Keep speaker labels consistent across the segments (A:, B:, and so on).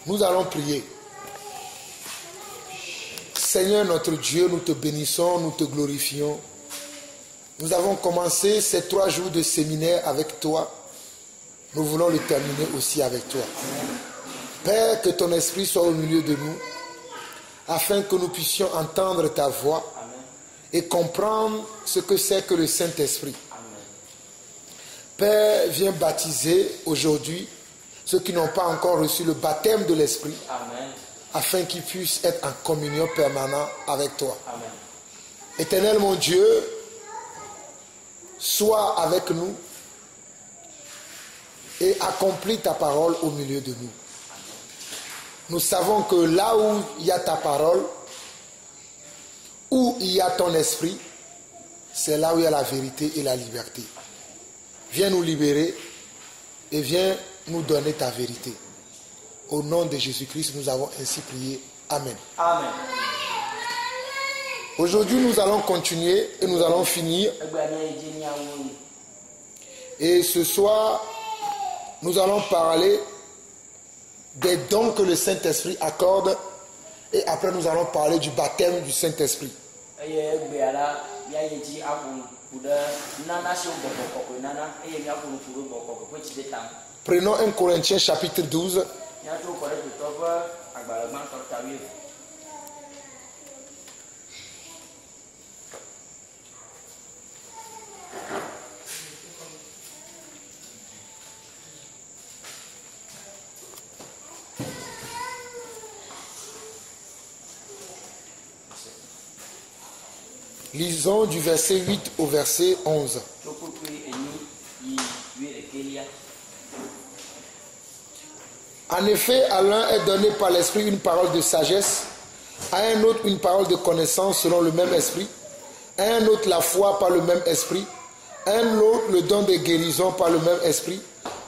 A: Nous allons prier. Seigneur notre Dieu, nous te bénissons, nous te glorifions. Nous avons commencé ces 3 jours de séminaire avec toi. Nous voulons le terminer aussi avec toi. Père, que ton esprit soit au milieu de nous, afin que nous puissions entendre ta voix et comprendre ce que c'est que le Saint-Esprit. Père, viens baptiser aujourd'hui ceux qui n'ont pas encore reçu le baptême de l'Esprit, afin qu'ils puissent être en communion permanente avec toi. Amen. Éternel mon Dieu, sois avec nous et accomplis ta parole au milieu de nous. Nous savons que là où il y a ta parole, où il y a ton esprit, c'est là où il y a la vérité et la liberté. Viens nous libérer et viens nous donner ta vérité. Au nom de Jésus-Christ, nous avons ainsi prié. Amen.
B: Amen.
A: Aujourd'hui, nous allons continuer et nous allons finir. Et ce soir, nous allons parler des dons que le Saint-Esprit accorde. Et après, nous allons parler du baptême du Saint-Esprit. Prenons 1 Corinthiens chapitre 12. Lisons du verset 8 au verset 11. En effet, à l'un est donné par l'Esprit une parole de sagesse, à un autre une parole de connaissance selon le même Esprit, à un autre la foi par le même Esprit, à un autre le don de guérison par le même Esprit,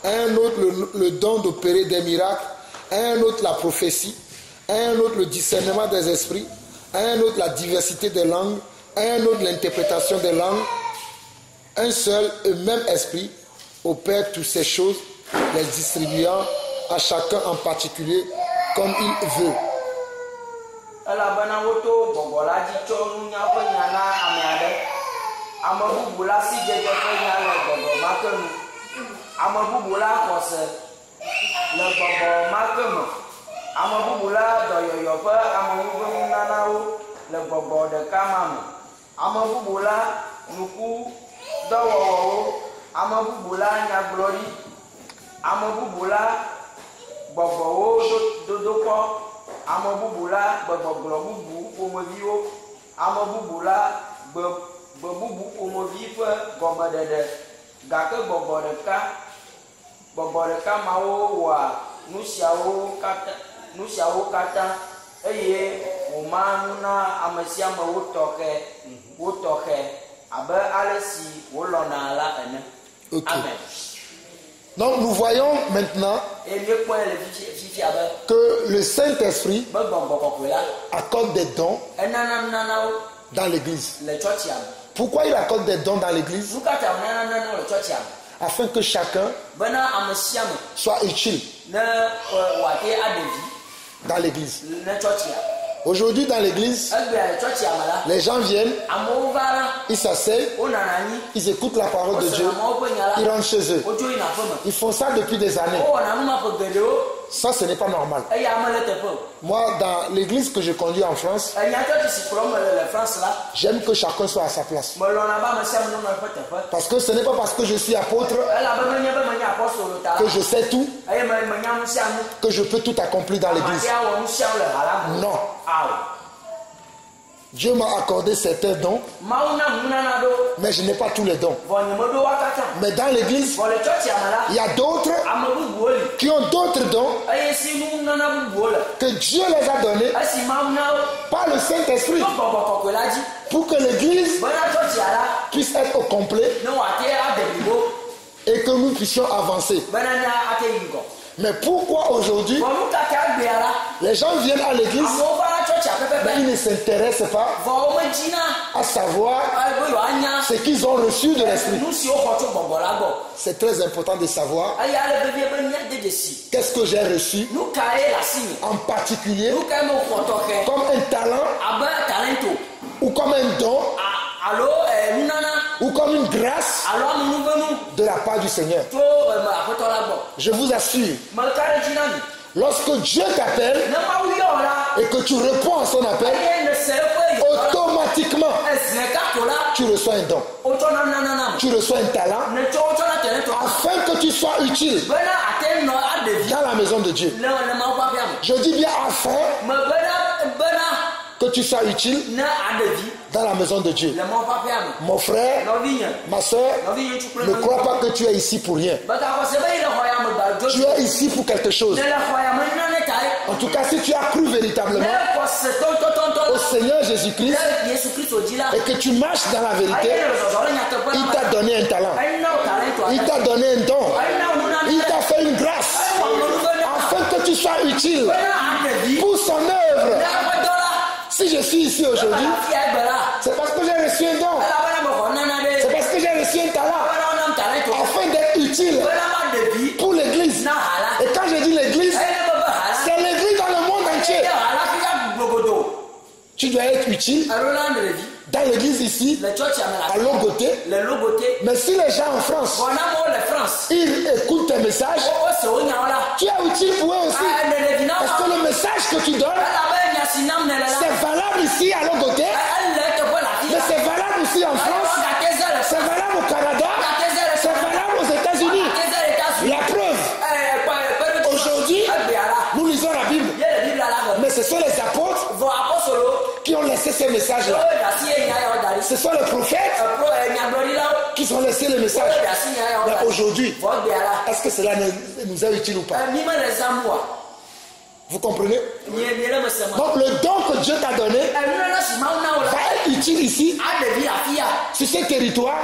A: à un autre le don d'opérer des miracles, à un autre la prophétie, à un autre le discernement des esprits, à un autre la diversité des langues, à un autre l'interprétation des langues. Un seul et même Esprit opère toutes ces choses, les distribuant à chacun en particulier comme il veut.
B: Gbɔgbɔwo dodokpɔ, ame bubu la gbɔgbɔgblɔ bubu ƒomeviwo, ame bubu la gbe bubu ƒomevi ƒe gɔmeɖeɖe, gake gbɔgbɔ ɖeka mawo wɔa nu siawo katã eye wòma nu na ame sia ame wotɔxɛ abe ale si wolɔna la ene. Amen.
A: Donc nous voyons maintenant que le Saint-Esprit accorde des dons dans l'église. Pourquoi il accorde des dons dans l'église? Afin que chacun soit utile dans l'église. Aujourd'hui dans l'église, les gens viennent, ils s'asseyent, ils écoutent la parole de Dieu, ils rentrent chez eux. Ils font ça depuis des années. Ça, ce n'est pas normal. Moi, dans l'église que je conduis en France, j'aime que chacun soit à sa place. Parce que ce n'est pas parce que je suis apôtre que je sais tout, que je peux tout accomplir dans l'église. Non. Dieu m'a accordé certains dons, mais je n'ai pas tous les dons. Mais dans l'église, il y a d'autres qui ont d'autres dons que Dieu les a donnés par le Saint-Esprit pour que l'église puisse être au complet et que nous puissions avancer. Mais pourquoi aujourd'hui les gens viennent à l'église mais ils ne s'intéressent pas à savoir ce qu'ils ont reçu de l'Esprit. C'est très important de savoir qu'est-ce que j'ai reçu en particulier comme un talent ou comme un don ou comme une grâce de la part du Seigneur. Je vous assure, lorsque Dieu t'appelle et que tu réponds à son appel, automatiquement tu reçois un don, tu reçois un talent afin que tu sois utile dans la maison de Dieu. Je dis bien afin que tu sois utile dans la maison de Dieu. Mon frère, ma soeur, ne crois pas que tu es ici pour rien. Tu es ici pour quelque chose. En tout cas, si tu as cru véritablement au Seigneur Jésus-Christ et que tu marches dans la vérité, il t'a donné un talent, il t'a donné un don, il t'a fait une grâce afin que tu sois utile pour son œuvre. Si je suis ici aujourd'hui, c'est parce que j'ai reçu un don, c'est parce que j'ai reçu un talent afin d'être utile pour l'église. Et quand je dis l'église, c'est l'église dans le monde entier. Tu dois être utile dans l'église ici, à Logoté. Mais si les gens en France, ils écoutent tes messages, tu es utile pour eux aussi. Parce que le message que tu donnes, c'est valable ici à Logoté, mais c'est valable aussi en France, c'est valable au Canada, c'est valable aux États-Unis. La preuve, aujourd'hui, nous lisons la Bible, mais ce sont les apôtres qui ont laissé ces messages-là. Ce sont les prophètes qui ont laissé les messages. Mais aujourd'hui, est-ce que cela nous est utile ou pas? Vous comprenez? Donc le don que Dieu t'a donné va être utile ici, sur ce territoire,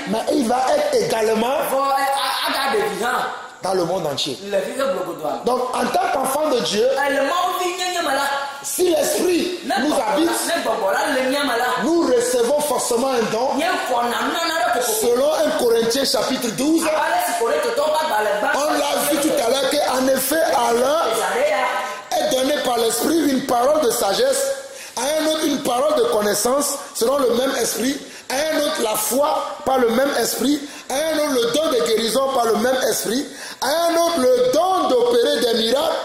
A: mais il va être également dans le monde entier. Donc en tant qu'enfant de Dieu, si l'Esprit nous habite, nous recevons forcément un don. Selon 1 Corinthiens chapitre 12, on l'a vu tout à l'heure qu'en effet à l'un est donné par l'Esprit une parole de sagesse, à un autre une parole de connaissance selon le même Esprit, à un autre la foi par le même Esprit, à un autre le don de guérison par le même Esprit, à un autre le don d'opérer des miracles,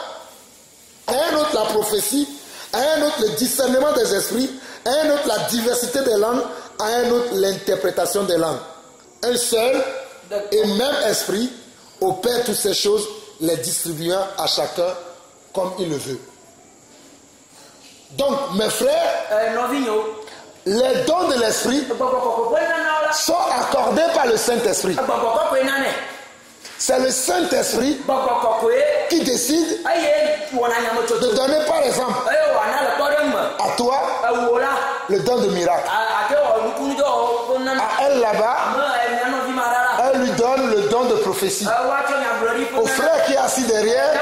A: à un autre la prophétie, à un autre le discernement des esprits, à un autre la diversité des langues, à un autre l'interprétation des langues. Un seul et même esprit opère toutes ces choses, les distribuant à chacun comme il le veut. Donc, mes frères, les dons de l'esprit sont accordés par le Saint-Esprit. C'est le Saint-Esprit qui décide de donner, par exemple, à toi le don de miracle. À elle là-bas, elle lui donne le don de prophétie. Au frère qui est assis derrière,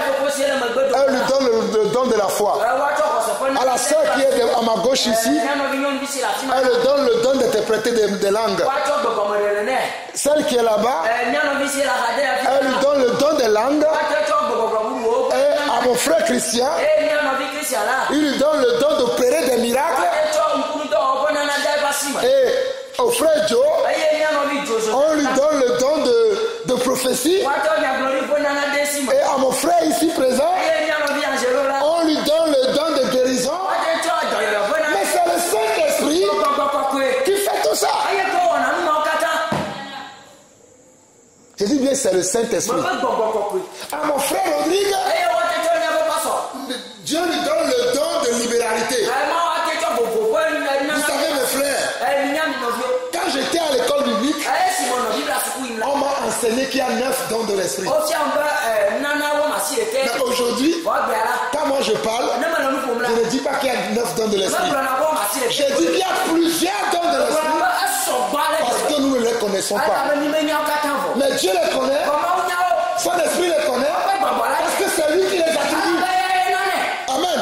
A: elle lui donne le don de la foi. À la sœur qui est à ma gauche ici, elle lui donne le don d'interpréter des langues. Celle qui est là-bas, elle lui donne le don des langues. Et à mon frère Christian, il lui donne le don d'opérer des miracles. Et au frère Joe, on lui donne le don de prophétie. Et à mon frère ici présent, on lui donne le don de guérison. Mais c'est le Saint-Esprit qui fait tout ça. Je dis bien, c'est le Saint-Esprit. À mon frère Rodrigue, Dieu lui donne le don de libéralité. Vous savez, mes frères, quand j'étais à l'école biblique, on m'a enseigné qu'il y a 9 dons de l'esprit. Mais aujourd'hui, quand moi je parle, je ne dis pas qu'il y a 9 dons de l'esprit. Je dis qu'il y a plusieurs dons de l'esprit parce que nous ne les connaissons pas. Mais Dieu les connaît, son esprit les connaît parce que c'est lui qui les attribue. Amen.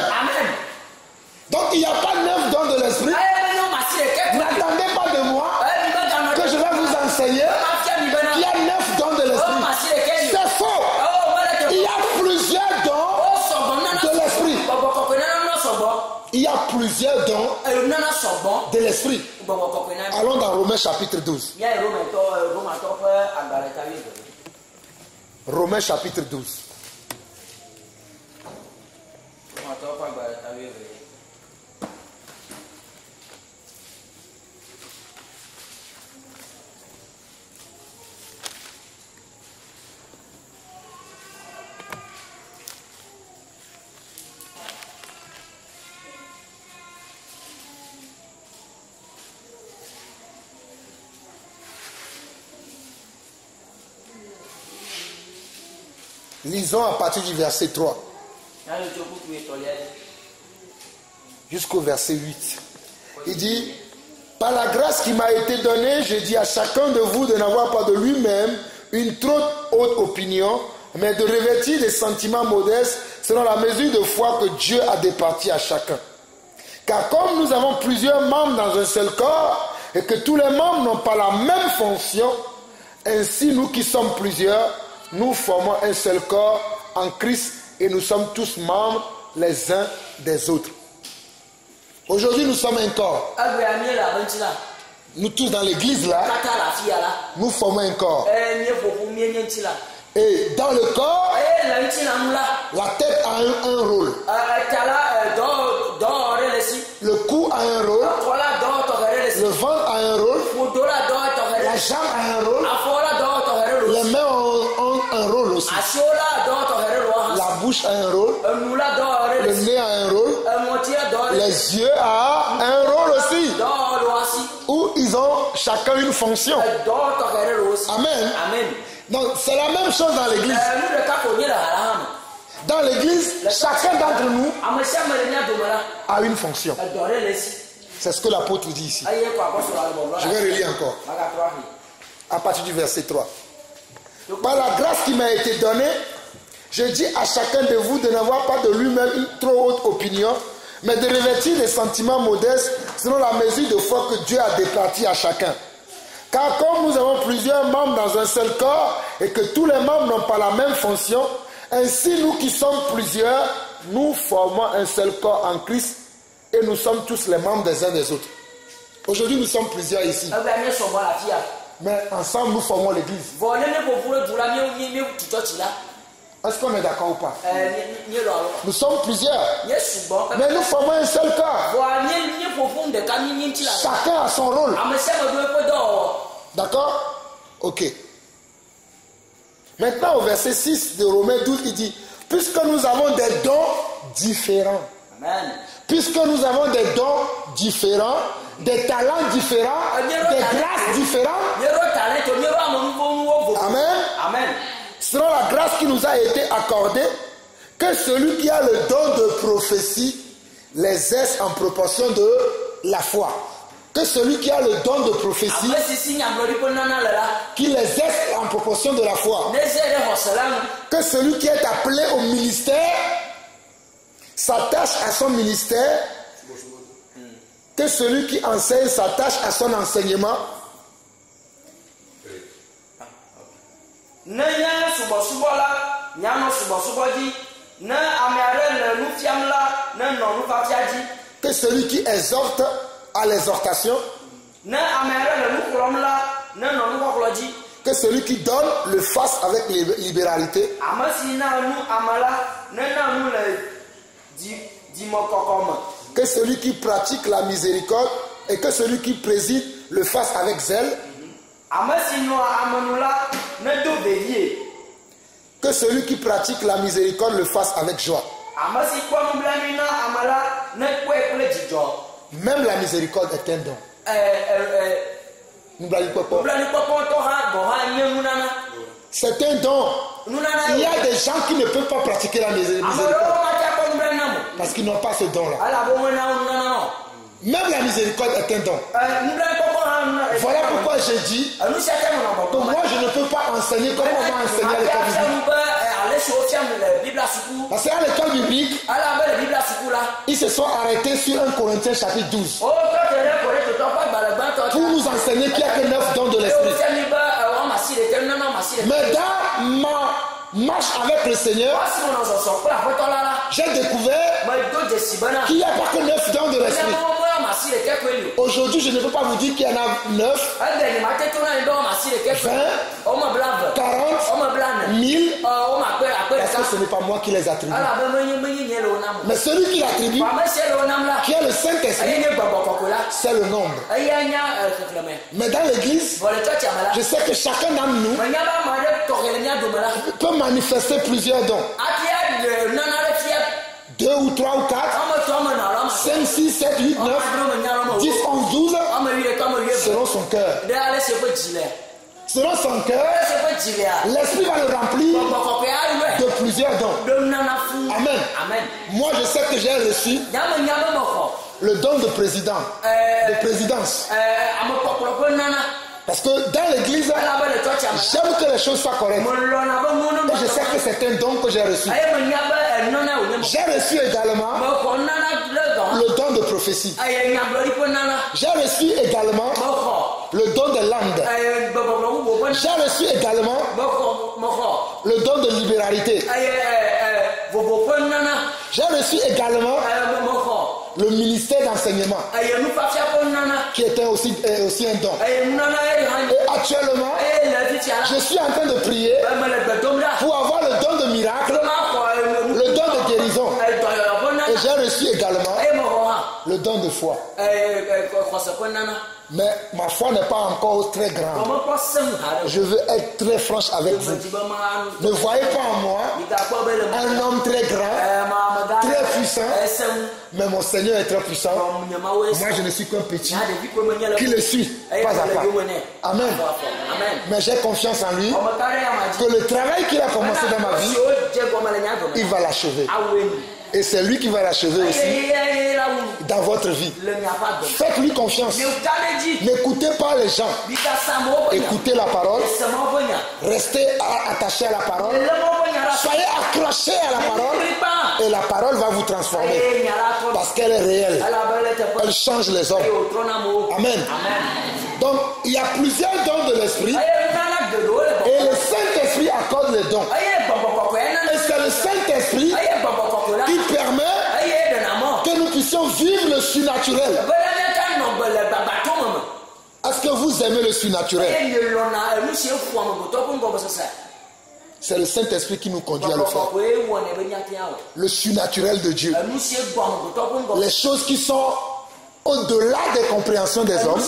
A: y a plusieurs dons de l'esprit. Allons dans Romains chapitre 12. Romains chapitre 12. Lisons à partir du verset 3 jusqu'au verset 8. Il dit: par la grâce qui m'a été donnée, je dis à chacun de vous de n'avoir pas de lui-même une trop haute opinion, mais de revêtir des sentiments modestes selon la mesure de foi que Dieu a départie à chacun. Car comme nous avons plusieurs membres dans un seul corps, et que tous les membres n'ont pas la même fonction, ainsi nous qui sommes plusieurs, nous formons un seul corps en Christ et nous sommes tous membres les uns des autres. Aujourd'hui, nous sommes un corps. Nous tous dans l'église là, nous formons un corps. Et dans le corps, la tête a un rôle. Le cou a un rôle. Le ventre a un rôle. La jambe a un rôle. Les mains ont un rôle aussi. La bouche a un rôle. Le nez a un rôle. Les yeux a un rôle aussi. Où ils ont chacun une fonction. Amen. Donc c'est la même chose dans l'église. Dans l'église, chacun d'entre nous a une fonction. C'est ce que l'apôtre dit ici. Je vais relire encore. À partir du verset 3. Par la grâce qui m'a été donnée, je dis à chacun de vous de n'avoir pas de lui-même une trop haute opinion, mais de revêtir des sentiments modestes selon la mesure de foi que Dieu a départie à chacun. Car comme nous avons plusieurs membres dans un seul corps et que tous les membres n'ont pas la même fonction, ainsi nous qui sommes plusieurs, nous formons un seul corps en Christ et nous sommes tous les membres des uns des autres. Aujourd'hui nous sommes plusieurs ici. Mais ensemble nous formons l'église. Est-ce qu'on est d'accord ou pas? Nous sommes plusieurs. Mais nous formons un seul corps. Chacun a son rôle. D'accord? Ok. Maintenant au verset 6 de Romains 12, il dit: puisque nous avons des dons différents. Amen. Puisque nous avons des dons différents, des talents différents, des grâces différentes. Amen. Amen. Selon la grâce qui nous a été accordée, que celui qui a le don de prophétie les exerce en proportion de la foi. Que celui qui a le don de prophétie, qui les exerce en proportion de la foi. Que celui qui est appelé au ministère s'attache à son ministère. Que celui qui enseigne s'attache à son enseignement. Que celui qui exhorte à l'exhortation. Que celui qui donne le fasse avec libéralité. Que celui qui pratique la miséricorde et que celui qui préside le fasse avec zèle. Que celui qui pratique la miséricorde le fasse avec joie. Même la miséricorde est un don. C'est un don. Il y a des gens qui ne peuvent pas pratiquer la miséricorde parce qu'ils n'ont pas ce don-là. Même la miséricorde est un don. Voilà pourquoi j'ai dit que moi je ne peux pas enseigner comme on va enseigner à l'école biblique. Parce qu'à l'école biblique, ils se sont arrêtés sur 1 Corinthiens chapitre 12 pour nous enseigner qu'il n'y a que 9 dons de l'esprit. Mais dans ma marche avec le Seigneur, j'ai découvert qu'il n'y a pas que 9 dons de l'esprit. Aujourd'hui, je ne peux pas vous dire qu'il y en a 9, 20, 40, 1000, parce que ce n'est pas moi qui les attribue. Mais celui qui l'attribue, qui a le Saint-Esprit, c'est le nombre. Mais dans l'église, je sais que chacun d'entre nous peut manifester plusieurs dons. 2 ou 3 ou 4, 5, 6, 7, 8, 9, 10, 11, 12, selon son cœur. Selon son cœur, l'esprit va le remplir de plusieurs dons. Amen. Moi, je sais que j'ai reçu le don de président, de présidence. Parce que dans l'église, j'aime que les choses soient correctes. Et je sais que c'est un don que j'ai reçu. J'ai reçu également le don de prophétie. J'ai reçu également le don de langue. J'ai reçu également le don de libéralité. J'ai reçu également le ministère d'enseignement, qui était aussi un don. Et actuellement, je suis en train de prier pour avoir le don de miracle, le don de guérison. Et j'ai reçu également le don de foi. Mais ma foi n'est pas encore très grande. Je veux être très franche avec vous. Ne voyez pas en moi un homme très grand, très puissant. Mais mon Seigneur est très puissant. Moi, je ne suis qu'un petit qui le suit pas à pas. Amen. Mais j'ai confiance en lui que le travail qu'il a commencé dans ma vie, il va l'achever. Et c'est lui qui va l'achever aussi dans votre vie. Faites-lui confiance. N'écoutez pas les gens. Écoutez la parole. Restez attachés à la parole. Soyez accrochés à la parole. Et la parole va vous transformer. Parce qu'elle est réelle. Elle change les hommes. Amen. Donc, il y a plusieurs dons de l'esprit. Et le Saint-Esprit accorde les dons. Et c'est le Saint-Esprit qui permet que nous puissions vivre le surnaturel. Est-ce que vous aimez le surnaturel? C'est le Saint-Esprit qui nous conduit à le faire. Le surnaturel de Dieu. Les choses qui sont au-delà des compréhensions des hommes.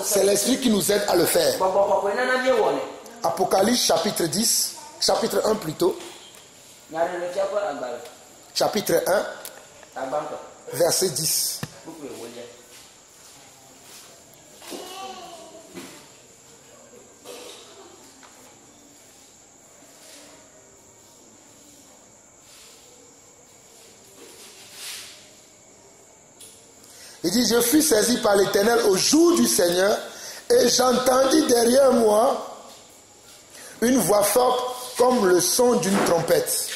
A: C'est l'Esprit qui nous aide à le faire. Apocalypse chapitre 10, chapitre 1 plutôt. Chapitre 1, verset 10. Il dit, je fus saisi par l'Éternel au jour du Seigneur et j'entendis derrière moi une voix forte comme le son d'une trompette.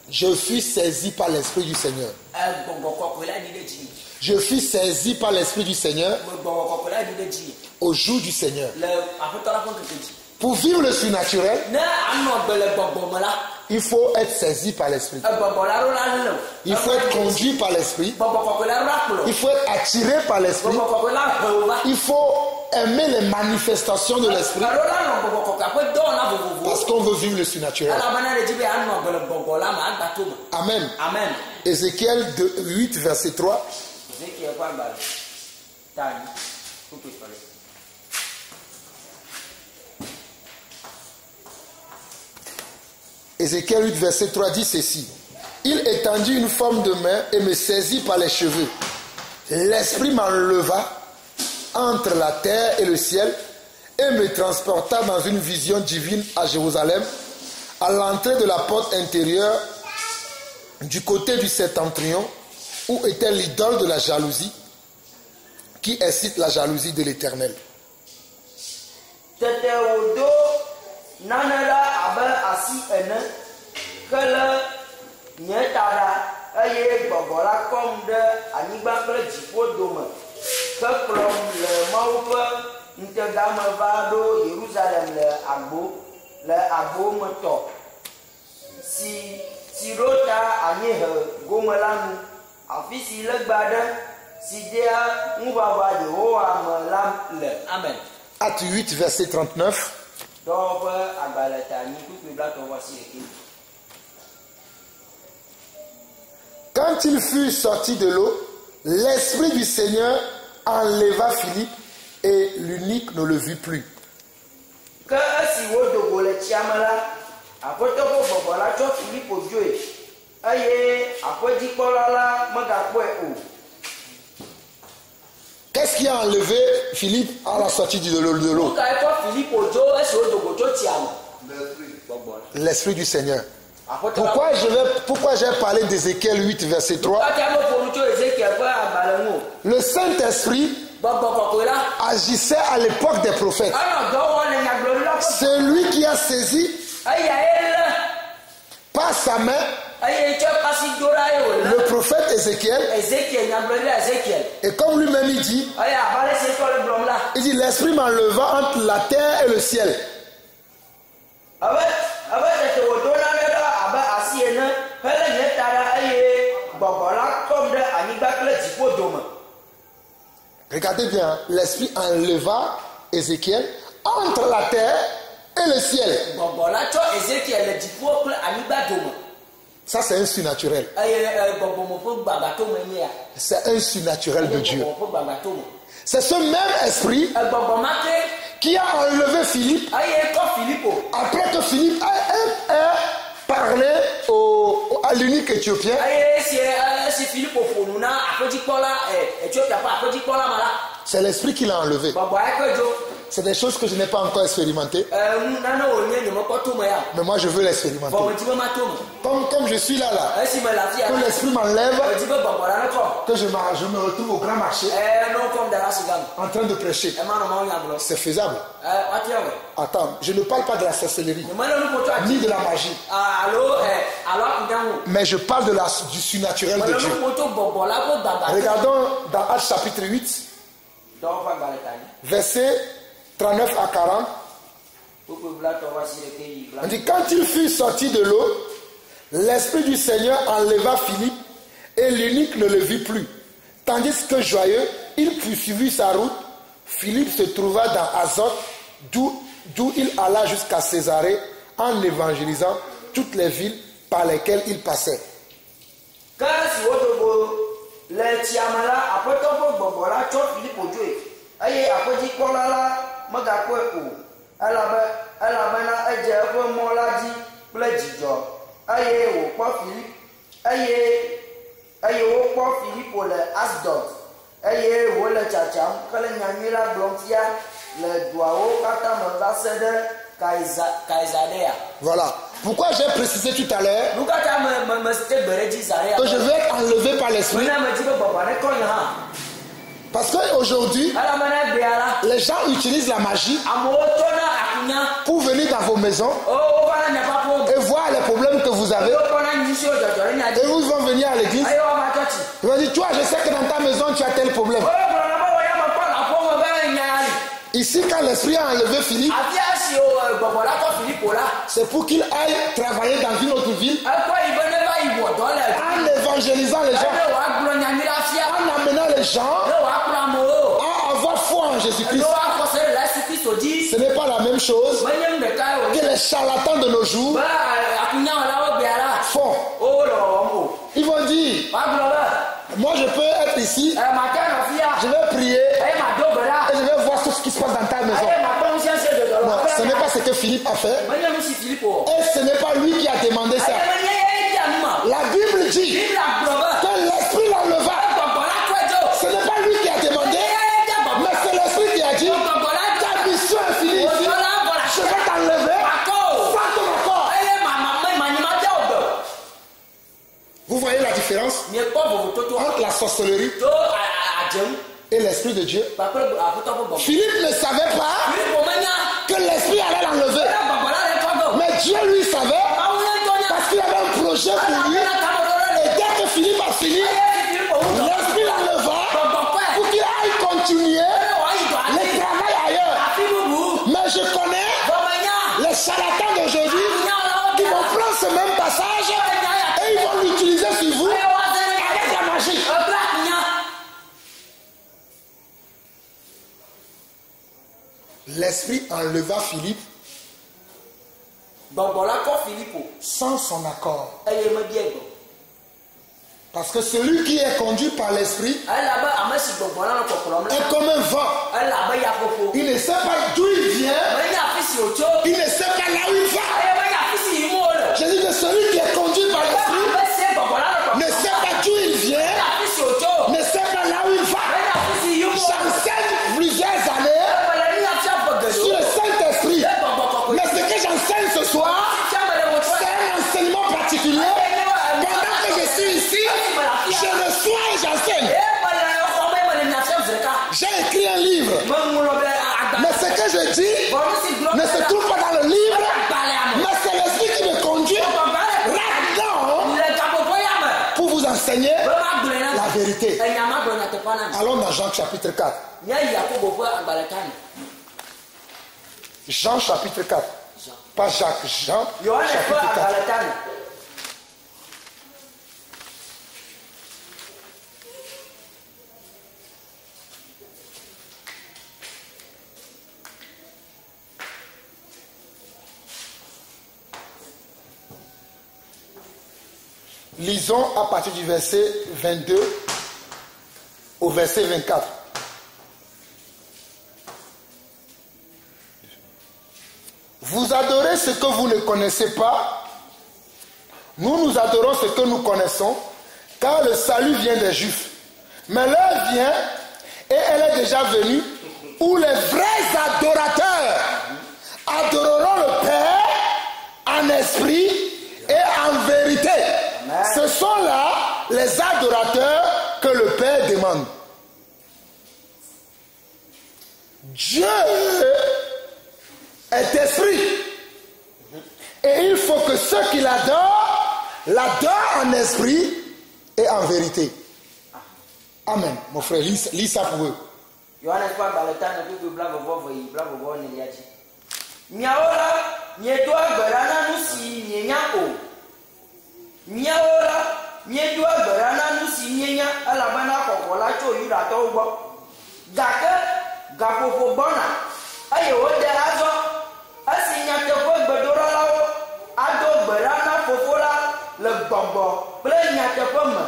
A: Je fus saisi par l'Esprit du Seigneur. Je fus saisi par l'Esprit du Seigneur au jour du Seigneur. Pour vivre le surnaturel, il faut être saisi par l'Esprit. Il faut être conduit par l'Esprit. Il faut être attiré par l'Esprit. Il faut aimer les manifestations de l'Esprit. Parce qu'on veut vivre le surnaturel. Amen. Ézéchiel 8, verset 3. Ézéchiel 8, verset 3 dit ceci. Il étendit une forme de main et me saisit par les cheveux. L'Esprit m'enleva entre la terre et le ciel et me transporta dans une vision divine à Jérusalem, à l'entrée de la porte intérieure du côté du septentrion, où était l'idole de la jalousie, qui excite la jalousie de l'Éternel.
B: eye gbɔgbɔ la kɔm ɖe anyigba kple dziƒo dome ke kplɔm le Mawu ƒe ŋutegame va ɖo Yerusalem le agbo me tɔ si ɖo ta anyiehe gome la nu afi si legba ɖe si dea ŋuʋaʋã Yehowa me la le. Amen.
A: Acte 8, verset 39.
B: Dɔwɔƒe agbalẽ ta nyi kpukpui bla tɔ voici écrit.
A: Quand il fut sorti de l'eau, l'Esprit du Seigneur enleva Philippe et l'eunuque ne le vit plus.
B: Que esi wodo go le tsia me la, aƒetɔ ƒe gbɔgbɔ la tsɔ Filipo dzoe eye aƒedzikpɔla la megakpɔe o.
A: Qu'est-ce qui a enlevé Philippe à la sortie de l'eau? L'Esprit du Seigneur. Pourquoi j'ai parlé d'Ézéchiel 8, verset 3? Le Saint-Esprit agissait à l'époque des prophètes. C'est lui qui a saisi par sa main le prophète Ézéchiel. Et comme lui-même il dit, l'Esprit m'enleva entre la terre et le ciel. Regardez bien, l'Esprit enleva Ézéchiel entre la terre et le ciel. Ça, c'est un surnaturel. C'est un surnaturel de Dieu. C'est ce même esprit qui a enlevé Philippe après que Philippe ait parlé à l'eunuque éthiopien. C'est l'esprit qui l'a enlevé. C'est des choses que je n'ai pas encore expérimentées. Mais moi je veux l'expérimenter. Comme je suis là, que l'esprit m'enlève, que je me retrouve au grand marché en train de prêcher. C'est faisable. Attends, je ne parle pas de la sorcellerie ni de la magie. Mais je parle du surnaturel de Dieu. Regardons dans Actes chapitre 8, verset 39 à 40. On dit, quand il fut sorti de l'eau, l'Esprit du Seigneur enleva Philippe et l'eunuque ne le vit plus. Tandis que joyeux, il poursuivit sa route. Philippe se trouva dans Azote, d'où il alla jusqu'à Césarée en évangélisant toutes les villes par lesquelles il passait. Voilà. Pourquoi j'ai précisé tout à l'heure que je vais être enlevé par l'esprit? Parce qu'aujourd'hui, les gens utilisent la magie pour venir dans vos maisons et voir les problèmes que vous avez. Et ils vont venir à l'église. Ils vont dire, toi, je sais que dans ta maison, tu as tel problème. Ici, quand l'esprit a enlevé Philippe, c'est pour qu'il aille travailler dans une autre ville en évangélisant les gens, en amenant les gens à avoir foi en Jésus-Christ. Ce n'est pas la même chose que les charlatans de nos jours font. Ils vont dire, moi je peux être ici, je vais prier et je vais voir tout ce qui se passe dans ta maison. Non, ce n'est pas ce que Philippe a fait. Et ce n'est pas lui qui a demandé ça. La Bible dit que l'esprit l'enleva. Ce n'est pas lui qui a demandé, mais c'est l'esprit qui a dit, ta mission est finie ici. Je vais t'enlever sans ton accord. Vous voyez la différence entre la sorcellerie et l'esprit de Dieu? Philippe ne savait pas que l'esprit allait l'enlever. Mais Dieu lui savait, parce qu'il avait un projet pour lui. Et dès que Philippe l'esprit enleva Philippe sans son accord. Parce que celui qui est conduit par l'esprit est comme un vent. Il ne sait pas d'où il vient. Il ne sait pas là où il va. Je dis que celui qui est conduit par l'esprit ne sait pas d'où il vient, ne sait pas là où il va. J'enseigne plusieurs années sur le Saint-Esprit. Mais ce que j'enseigne ce soir, c'est un enseignement particulier. Pendant que je suis ici, je reçois et j'enseigne. J'ai écrit un livre. Mais ce que je dis ne se trouve pas dans le livre, mais c'est l'esprit qui me conduit là-dedans pour vous enseigner la vérité. Allons dans Jean chapitre 4. Jean chapitre 4. Pas Jacques, Jean chapitre 4. Lisons à partir du verset 22 au verset 24. Vous adorez ce que vous ne connaissez pas. Nous adorons ce que nous connaissons, car le salut vient des Juifs. Mais l'heure vient, et elle est déjà venue, où les vrais adorateurs adoreront le Père en esprit et en vérité. Ce sont là les adorateurs que le Père demande. Dieu est esprit. Et il faut que ceux qui l'adorent en esprit et en vérité. Amen. Mon frère, lis ça pour eux.
B: Miaola, miedua berana nusi mienya alabana kokola cho yuda to gbo. Gake gakofo bona. Aye o de azo. Asinya te ko gbedora lawo. Ado berana fofola le gbogbo. Ple nya te ko me.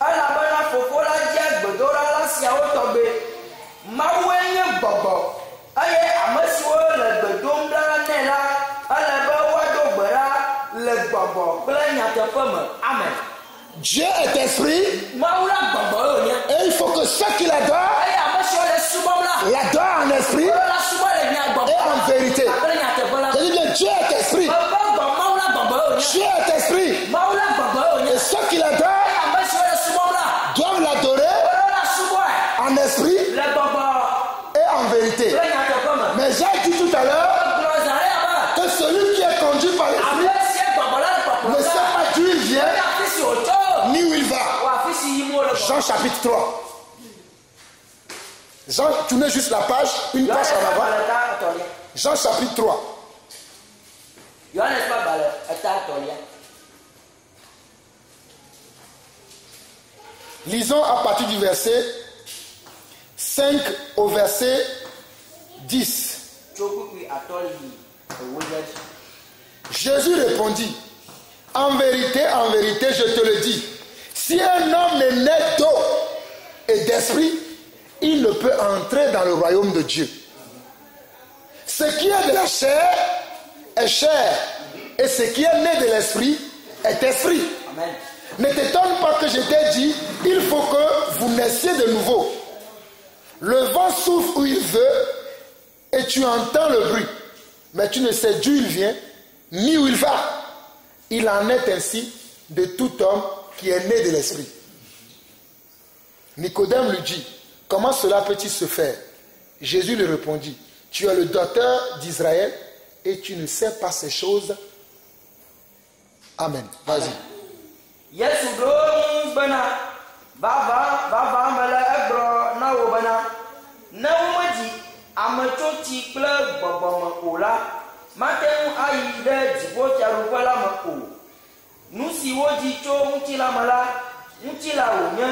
B: Alabana fofola je gbedora la sia o tobe. Mawe nye gbogbo. Aye amasiwo le gbedom dara nela. Alaba wado bera. Amen.
A: Dieu est esprit. Et il faut que ceux qui l'adorent l'adorent en esprit et en vérité. Je dis bien, Dieu est esprit. Dieu est esprit. Et ceux qui l'adorent doivent l'adorer en esprit et en vérité. Mais j'ai dit tout à l'heure que celui qui est conduit par l'esprit ne sait pas d'où il vient ni où il va. Jean chapitre 3. Jean, tournez juste la page, une page en avant. Jean chapitre 3. Lisons à partir du verset 5 au verset 10. Jésus répondit, en vérité, je te le dis, si un homme n'est né d'eau et d'esprit, il ne peut entrer dans le royaume de Dieu. Ce qui est de la chair est chair, et ce qui est né de l'esprit est esprit. Amen. Ne t'étonne pas que je t'ai dit, il faut que vous naissiez de nouveau. Le vent souffle où il veut, et tu entends le bruit, mais tu ne sais d'où il vient, ni où il va. Il en est ainsi de tout homme qui est né de l'esprit. Nicodème lui dit, comment cela peut-il se faire? Jésus lui répondit, tu es le docteur d'Israël et tu ne sais pas ces choses. Amen. Vas-y.
B: Matin ayi de dzibo tiaruƒe la me o. Nu si wodzi tso ŋuti la me la, ŋuti la wònye,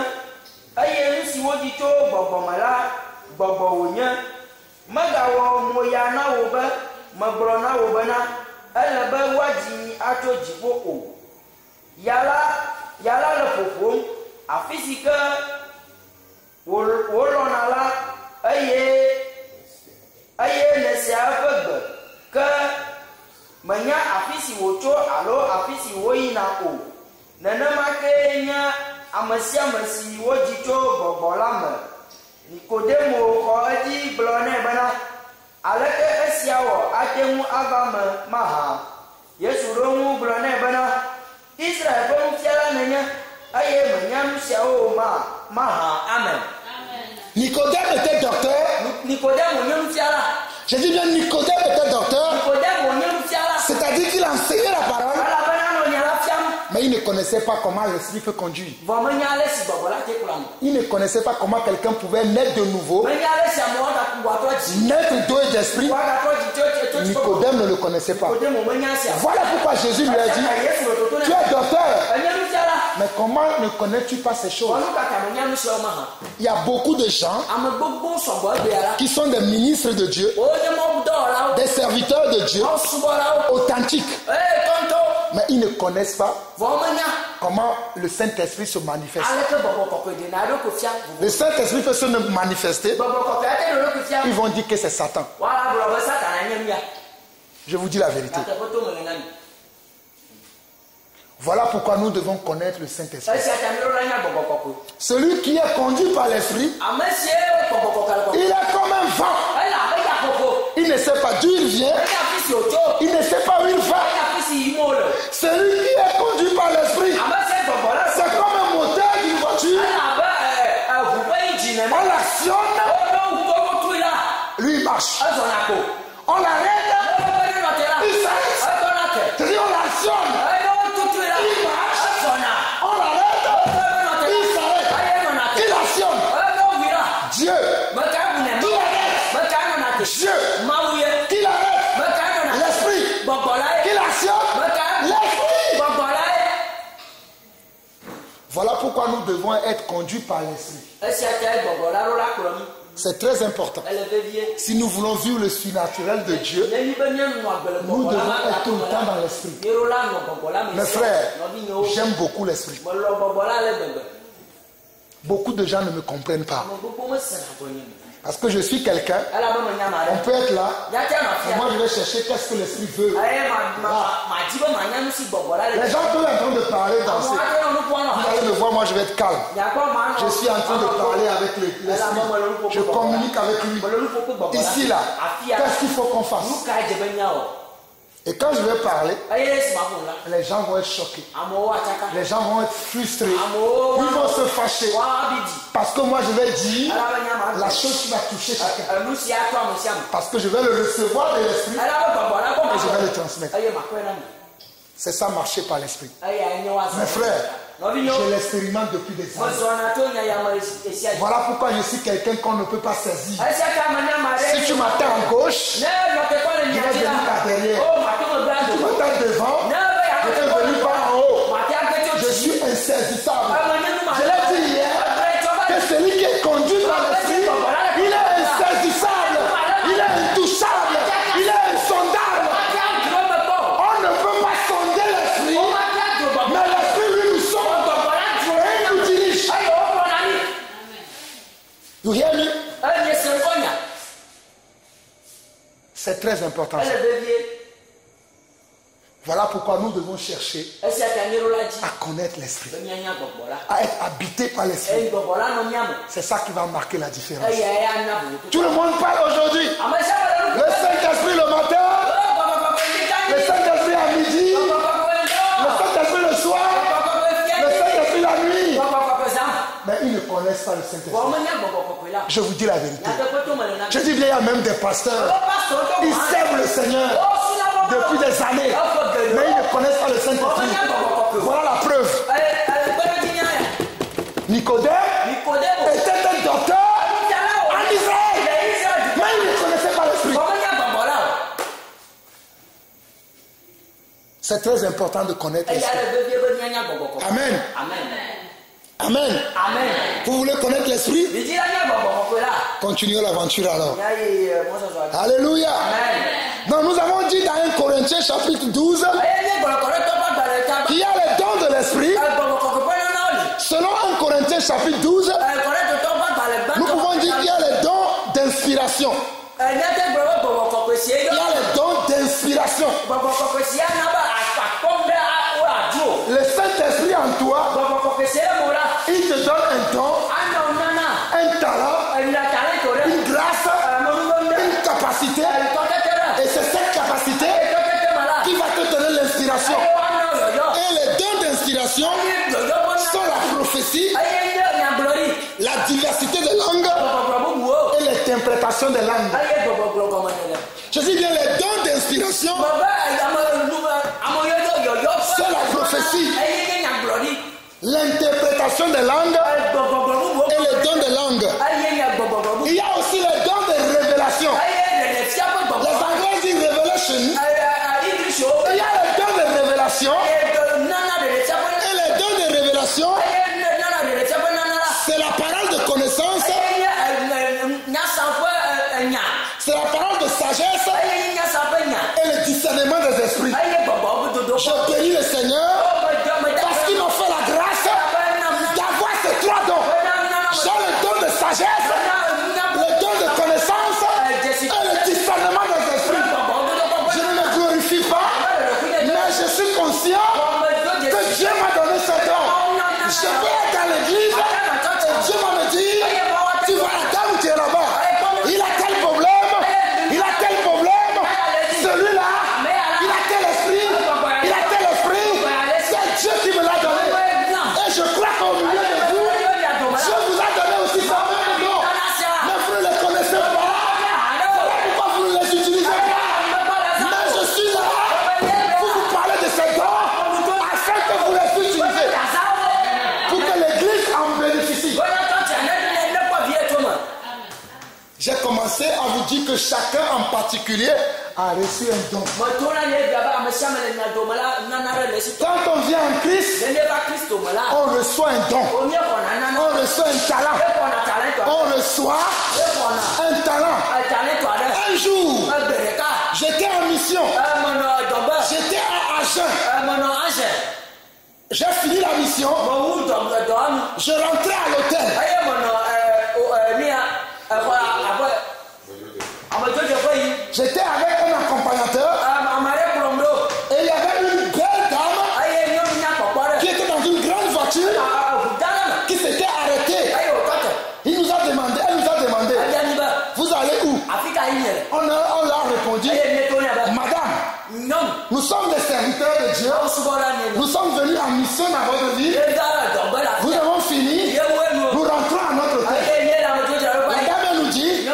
B: eye nu si wodzi tso gbɔgbɔ me la, gbɔgbɔ wònye. Magawo moya na wo be magblɔ na wo bena ele be woadzi atso dziƒo o. Yala le ƒoƒom afi si ke wolɔna la eye ne sia eƒe gbe ke menya afi si wòtso alo afi si woyina o. Nenema ke nye ame sia ame si wodzi tso gbɔgbɔ la me. Nikodemo xɔ edzi gblɔ nɛ bena aleke esia wɔ ate ŋu ava me mahã. Yesu ɖo ŋu gblɔ nɛ bena Israel ƒe nufiala nenye eye menya nu siawo mahã. Amen.
A: Nicodème était docteur.
B: Nicodème nye nufiala.
A: Je dis bien Nicodème était docteur.
B: Nicodème nye nufiala.
A: C'est-à-dire qu'il enseignait la parole.
B: Elabena nɔ nya la fiam.
A: Mais il ne connaissait pas comment l'esprit peut conduire.
B: Vɔ menya ale si gbɔgbɔ la te kplɔ me.
A: Il ne connaissait pas comment quelqu'un pouvait naître de nouveau,
B: Menya ale si amewo gatɔ dzi.
A: naître d'eau et d'esprit.
B: Woagatɔ dzi tso
A: Nicodème ne le connaissait pas.
B: Nicodème menya sia.
A: Voilà pourquoi Jésus lui a dit, tu es docteur,
B: Enye nufiala.
A: mais comment ne connais-tu pas ces choses?
B: Wɔnu kaka menya nu siawo mahã.
A: Il y a beaucoup de gens
B: Ame gbogbo sɔgbɔ egbea la.
A: qui sont des ministres de Dieu,
B: Wonye mɔdɔwɔlawo.
A: des serviteurs de Dieu,
B: Wɔn subɔlawo.
A: authentiques,
B: Tɔntɔ.
A: mais ils ne connaissent pas
B: Vɔ menya.
A: comment le Saint-Esprit se manifeste.
B: Aleke bɔbɔ kɔkɔe de na ɖo ko fia.
A: Le Saint-Esprit peut se manifester,
B: Bɔbɔ kɔkɔe ate ɖo ko fia.
A: ils vont dire que c'est Satan.
B: Wala gblɔ be Satana nye nua.
A: Je vous dis la vérité.
B: Gake ƒe tome le na mi.
A: Voilà pourquoi nous devons connaître le Saint-Esprit.
B: Esia ta mi ɖo la nya bɔbɔ kɔkɔe.
A: Celui qui est conduit par l'Esprit,
B: Ame sie bɔbɔ kɔkɔe le kɔkɔe.
A: il est comme un vent.
B: Ele abe yakoko.
A: Il ne sait pas d'où il vient,
B: Ele afi si wòtso.
A: il ne sait pas où il va.
B: Ele afi si yim wòle.
A: Celui qui est conduit par l'Esprit,
B: Ame sie bɔbɔ le
A: c'est comme un moteur d'une voiture.
B: Ele abe ʋu ƒe engine nene.
A: On l'actionne,
B: Woɖo ʋu ƒe motui la.
A: lui il marche.
B: Ezɔna ko.
A: On l'arrête,
B: Woɖo ƒe nenɔte la.
A: il s'arrête.
B: Etɔna ke.
A: C'est-à-dire on l'actionne,
B: Eɖo tutui la.
A: il marche.
B: Ezɔna.
A: On l'arrête, il s'arrête.
B: Eye nɔna ke.
A: Il actionne.
B: Eɖo ʋui la.
A: Dieu,
B: Meka bu ne.
A: qui l'arrête?
B: Meka nɔna ke.
A: Dieu,
B: Mawu ye.
A: qui l'arrête?
B: Meka nɔna ke.
A: L'Esprit,
B: Gbɔgbɔ la ye.
A: qui l'actionne? L'Esprit.
B: Gbɔgbɔ la ye.
A: Voilà pourquoi nous devons être conduits par l'Esprit.
B: Esia ta gbɔgbɔ la ɖo la kplɔ mi.
A: C'est très important.
B: Ele vevie.
A: Si nous voulons vivre le surnaturel de Dieu,
B: Ne mi be mianɔ agbe le
A: nous
B: gbɔgbɔ la
A: devons
B: ma
A: être tout le temps dans l'Esprit.
B: Yero la nɔ gbɔgbɔ la me.
A: Mes frères,
B: Nɔvi nyewo.
A: j'aime beaucoup l'Esprit.
B: Melɔ gbɔgbɔ la le gbegbe.
A: Beaucoup de gens ne me comprennent pas.
B: Ame gbogbo me sena gbɔ nye me.
A: Parce que je suis quelqu'un,
B: Elabe me nya ma
A: on
B: ɖe.
A: peut être là,
B: Nyate nɔ
A: et
B: fia.
A: moi je vais chercher qu'est-ce que l'Esprit veut.
B: Eye ma di be ma nya nu si gbɔgbɔ la le.
A: Les gens peuvent être en train de parler,
B: Amewo
A: danser.
B: ate nɔ nu ƒom nɔ
A: Vous
B: ha.
A: allez me voir, moi je vais être calme.
B: Miakpɔ ma nɔ.
A: Je suis en train de parler avec l'Esprit. Je communique avec lui.
B: Mele nu ƒoƒo gbɔgbɔ la.
A: Ici, là,
B: Afia.
A: qu'est-ce qu'il faut qu'on
B: Nu
A: fasse?
B: ka dze be nya o.
A: Et quand je vais parler,
B: Eye esi ma ƒom la.
A: les gens vont être choqués.
B: Amewo atsaka.
A: Les gens vont être frustrés.
B: Amewo
A: Ils vont se fâcher.
B: wa bidi.
A: Parce que moi je vais dire
B: Elabe nya ma
A: la
B: ɖe.
A: chose qui va toucher chacun.
B: Enu si atɔ ame sia ame.
A: Parce que je vais le recevoir de l'Esprit
B: Elabe gbɔgbɔ la
A: et je vais le
B: gbɔ.
A: transmettre.
B: Eye ma kɔe na mi.
A: C'est ça marcher par l'Esprit.
B: Eye enye wa
A: Mes frères,
B: Nɔvi nyewo.
A: je l'expérimente depuis des années.
B: Mezɔna to nyayame esia dzi.
A: Voilà pourquoi je suis quelqu'un qu'on ne peut pas saisir.
B: Esia ta me nya ma ɖe.
A: Si tu m'attends à gauche,
B: Ne nɔte kɔ le
A: je vais
B: nyadzi
A: venir
B: la.
A: par derrière.
B: O ma to me gbe
A: Si tu
B: ado.
A: m'attends devant,
B: Ne be ya
A: je
B: te
A: vais
B: kɔ
A: venir par en haut.
B: ma te ake tso
A: Je
B: dzi.
A: suis insaisissable.
B: Ame nye nu ma
A: Je l'ai dit hier que celui qui est conduit par l'Esprit, il est insaisissable, il est intouchable, il est insondable. On ne peut pas sonder l'Esprit, mais l'Esprit lui nous sonde et il nous dirige. You hear me? C'est très important. Ça. Voilà pourquoi nous devons chercher à connaître l'Esprit, à être habité par l'Esprit. C'est ça qui va marquer la différence. Tout le monde parle aujourd'hui. Le Saint-Esprit le matin, le Saint-Esprit à midi, le Saint-Esprit le soir, le Saint-Esprit la nuit. Mais ils ne connaissent pas le Saint-Esprit. Je vous dis la vérité. Je dis bien, il y a même des pasteurs. Ils servent le Seigneur depuis des années. Mais ils ne connaissent pas le Saint-Esprit. Voilà la preuve. Nicodème était un docteur en Israël. Mais il ne connaissait pas l'Esprit. C'est très important de connaître l'Esprit. Amen. Amen.
B: Amen.
A: Vous voulez connaître l'esprit?
B: Il dit là, il y a bon, là.
A: Continuons l'aventure alors.
B: Il y a, moi, ça soit.
A: Alléluia.
B: Amen.
A: Donc nous avons dit dans 1 Corinthiens chapitre 12 qu'il y a les dons de l'esprit. Selon 1 Corinthiens chapitre 12, nous pouvons dire qu'il y a les dons d'inspiration. Il y a les dons d'inspiration. Le Saint-Esprit en toi, il te donne un don, un talent, une grâce, une capacité. Et c'est cette capacité qui va te donner l'inspiration. Et les dons d'inspiration sont la prophétie, la diversité des langues et l'interprétation des langues. Je dis bien les dons d'inspiration, c'est la prophétie, l'interprétation des langues et les dons de langue. Il y a aussi les dons de révélation. Les Anglais disent revelation. Il y a les dons de révélation. Et les dons de révélation, c'est la parole de connaissance. C'est la parole de sagesse et le discernement des esprits. Je bénis le Seigneur parce qu'il m'a fait la grâce d'avoir ces trois dons. J'ai le don de sagesse, le don de connaissance et le discernement des esprits. Je ne me glorifie pas, mais je suis conscient que Dieu m'a donné ce don. Je vais être dans l'église et Dieu va me dire, tu vois la dame qui est là-bas, il a tel problème, il a tel problème, celui-là, il a tel esprit, il a tel esprit, c'est Dieu qui me l'a donné. Et je crois qu'au milieu de vous, Dieu vous a donné aussi ça même don. Mais vous ne les connaissez pas. Voilà pourquoi vous ne les utilisez pas. Mais je suis là pour vous parler de ces dons afin que vous les utilisez. Pour que l'église en bénéficie. J'ai commencé à vous dire que chacun en particulier a reçu un don. Quand on vient en Christ, on reçoit un don. On reçoit un talent. On reçoit un talent. Un jour, j'étais en mission. J'étais à Agen. J'ai fini la mission. Je rentrais à l'hôtel. J'étais avec un accompagnateur. Et il y avait une belle dame qui était dans une grande voiture qui s'était arrêtée. Elle nous a demandé, vous allez où? On leur a répondu, madame, nous sommes des serviteurs de Dieu. Nous sommes venus en mission dans votre ville. Nous avons fini. Nous rentrons à notre hôtel. La dame nous dit,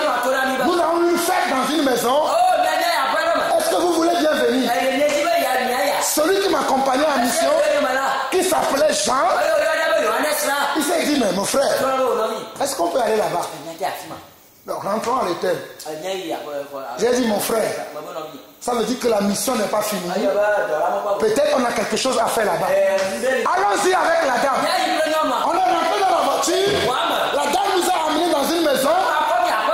A: nous avons une fête dans une maison. Est-ce que vous voulez bien venir? Celui qui m'accompagnait en mission, qui s'appelait Jean, il s'est dit, mais mon frère, est-ce qu'on peut aller là-bas? Donc rentrons à l'hôtel. J'ai dit, mon frère, ça veut dire que la mission n'est pas finie. Peut-être on a quelque chose à faire là-bas. Allons-y avec la dame. On est rentré dans la voiture. La dame nous a amenés dans une maison.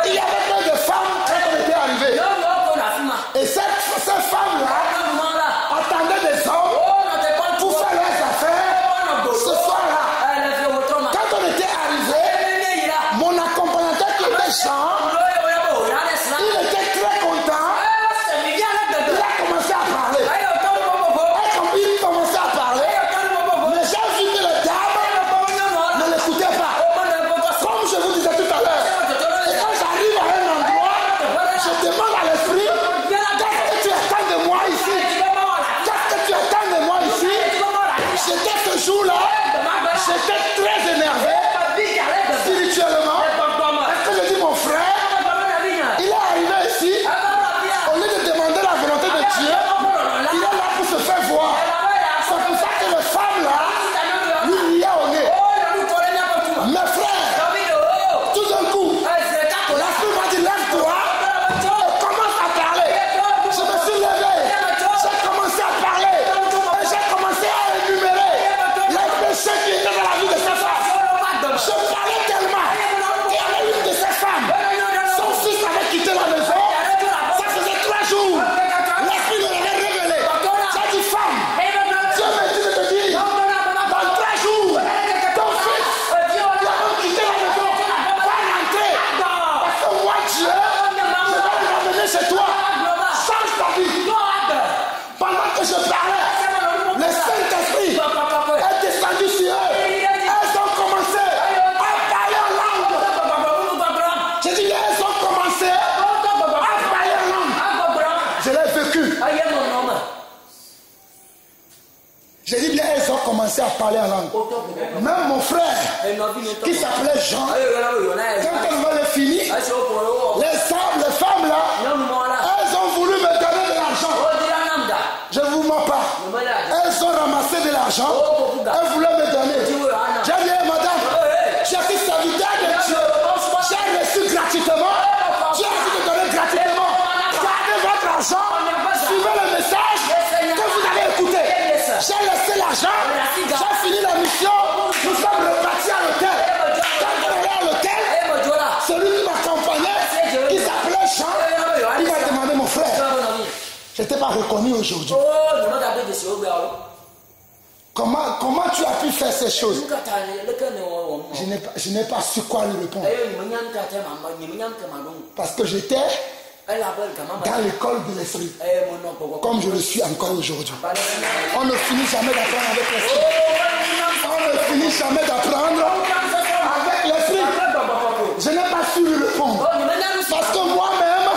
A: Il y avait plein de femmes quand on était arrivés. Et ces femmes-là attendaient des hommes pour faire leurs affaires ce soir-là. Quand on était arrivé, mon accompagnateur qui était Jean, il était très content. Il a commencé à parler. Il commençait à parler. Mais j'ai vu que les dames ne l'écoutaient pas. qui s'appelait Jean. Quand on va le finir, les femmes là, elles ont voulu me donner de l'argent. Je ne vous mens pas. Elles ont ramassé de l'argent. Elles voulaient me donner. J'ai dit, madame, je suis serviteur de Dieu. J'ai reçu gratuitement. Dieu a dit de donner gratuitement. Gardez votre argent. Suivez le message que vous avez écouté. J'ai laissé l'argent. J'ai fini la mission. Nous sommes repartis à l'hôtel. Quand on est à l'hôtel, celui qui m'accompagnait, qui s'appelait Jean, il m'a demandé, mon frère, je ne t'ai pas reconnu aujourd'hui. Comment tu as pu faire ces choses? Je n'ai pas su quoi lui répondre. Parce que j'étais dans l'école de l'esprit, comme je le suis encore aujourd'hui. On ne finit jamais d'apprendre avec l'esprit. On ne finit jamais d'apprendre avec l'esprit. Je n'ai pas su lui répondre. Parce que moi-même,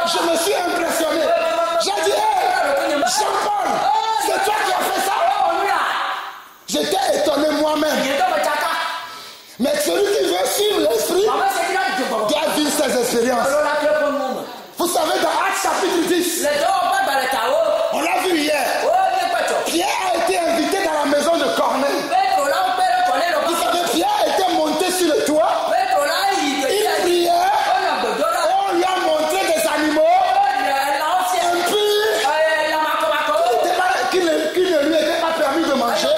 A: je me suis impressionné. J'ai dit, hey, Jean-Paul, c'est toi qui as fait ça? J'étais étonné moi-même. Mais celui qui veut suivre l'esprit doit vivre ses expériences. Vous savez, dans Actes chapitre 10, on l'a vu hier, Pierre a été invité dans la maison de Corneille. Vous savez, Pierre était monté sur le toit. Il priait. On lui a montré des animaux impurs qui ne lui étaient pas permis de manger.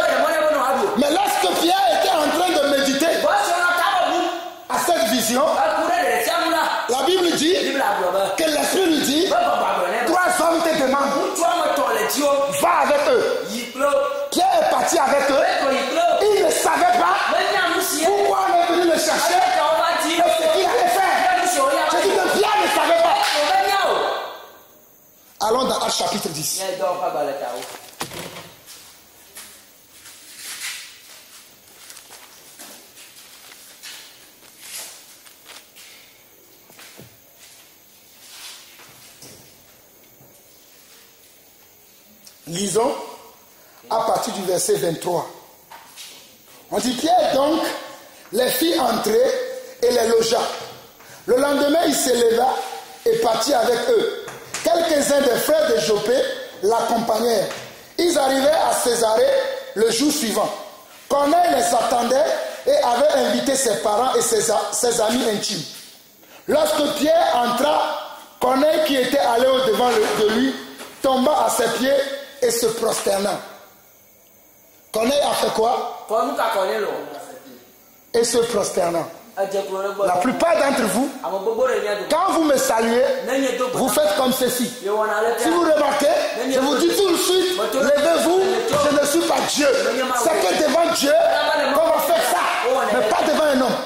A: Mais lorsque Pierre était en train de méditer à cette vision, la Bible dit que l'Esprit lui dit, 3 hommes te demandent, va avec eux. Pierre est parti avec eux. Il ne savait pas pourquoi on est venu le chercher et ce qu'il allait faire. Je dis que Pierre ne savait pas. Allons dans Actes chapitre 10. Lisons à partir du verset 23. On dit, Pierre donc les fit entrer et les logea. Le lendemain, il se leva et partit avec eux. Quelques-uns des frères de Joppé l'accompagnèrent. Ils arrivaient à Césarée le jour suivant. Corneille les attendait et avait invité ses parents et ses amis intimes. Lorsque Pierre entra, Corneille, qui était allé au-devant de lui, tomba à ses pieds et se prosterna. Corneille a fait quoi? Et se prosterna. La plupart d'entre vous, quand vous me saluez, vous faites comme ceci. Si vous remarquez, je vous dis tout de suite, levez-vous, je ne suis pas Dieu. C'est que devant Dieu qu'on va faire ça, mais pas devant un homme.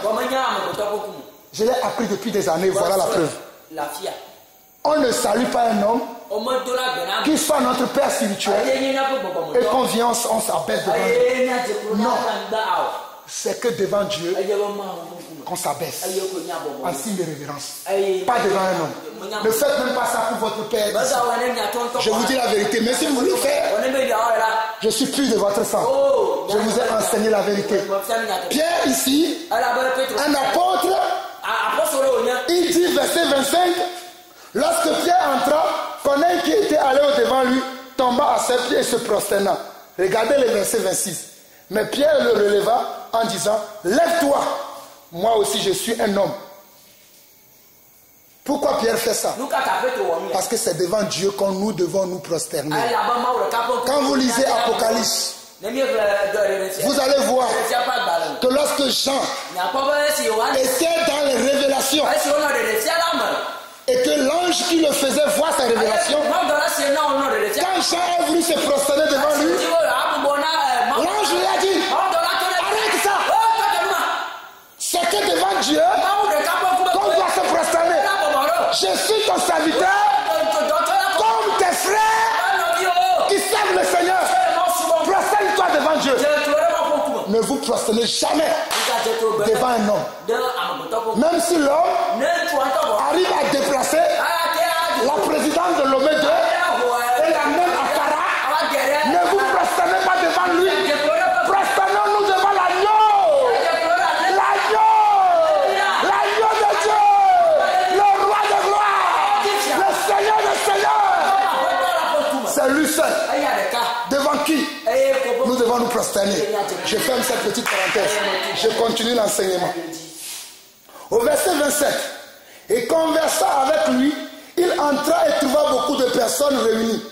A: Je l'ai appris depuis des années, voilà la preuve. On ne salue pas un homme qui soit notre Père spirituel et qu'on vient, on s'abaisse devant lui. Non, c'est que devant Dieu qu'on s'abaisse en signe de révérence, pas devant un homme. Ne faites même pas ça pour votre Père. Je vous dis la vérité, mais si vous le faites, je suis plus de votre sang. Je vous ai enseigné la vérité. Pierre ici, un apôtre, il dit verset 25, lorsque Pierre entra, Corneille qui était allé au-devant lui tomba à ses pieds et se prosterna. Regardez le verset 26. Mais Pierre le releva en disant, lève-toi, moi aussi je suis un homme. Pourquoi Pierre fait ça? Parce que c'est devant Dieu que nous devons nous prosterner. Quand vous lisez Apocalypse, vous allez voir que lorsque Jean était dans les révélations et que l'ange qui le faisait voir sa révélation, quand Jean a voulu se prosterner devant lui, l'ange lui a dit, arrête ça. C'est que devant Dieu qu'on doit se prosterner. Je suis ton serviteur comme tes frères qui servent le Seigneur. Prosterne-toi devant Dieu. Ne vous prosternez jamais devant un homme. Même si l'homme arrive à déplacer la présidence de l'Omé 2 et la même Akara, ne vous prosternez pas devant lui. Prosternons-nous devant l'agneau. années. Je ferme cette petite parenthèse. Je continue l'enseignement. Au verset 27, et conversant avec lui, il entra et trouva beaucoup de personnes réunies.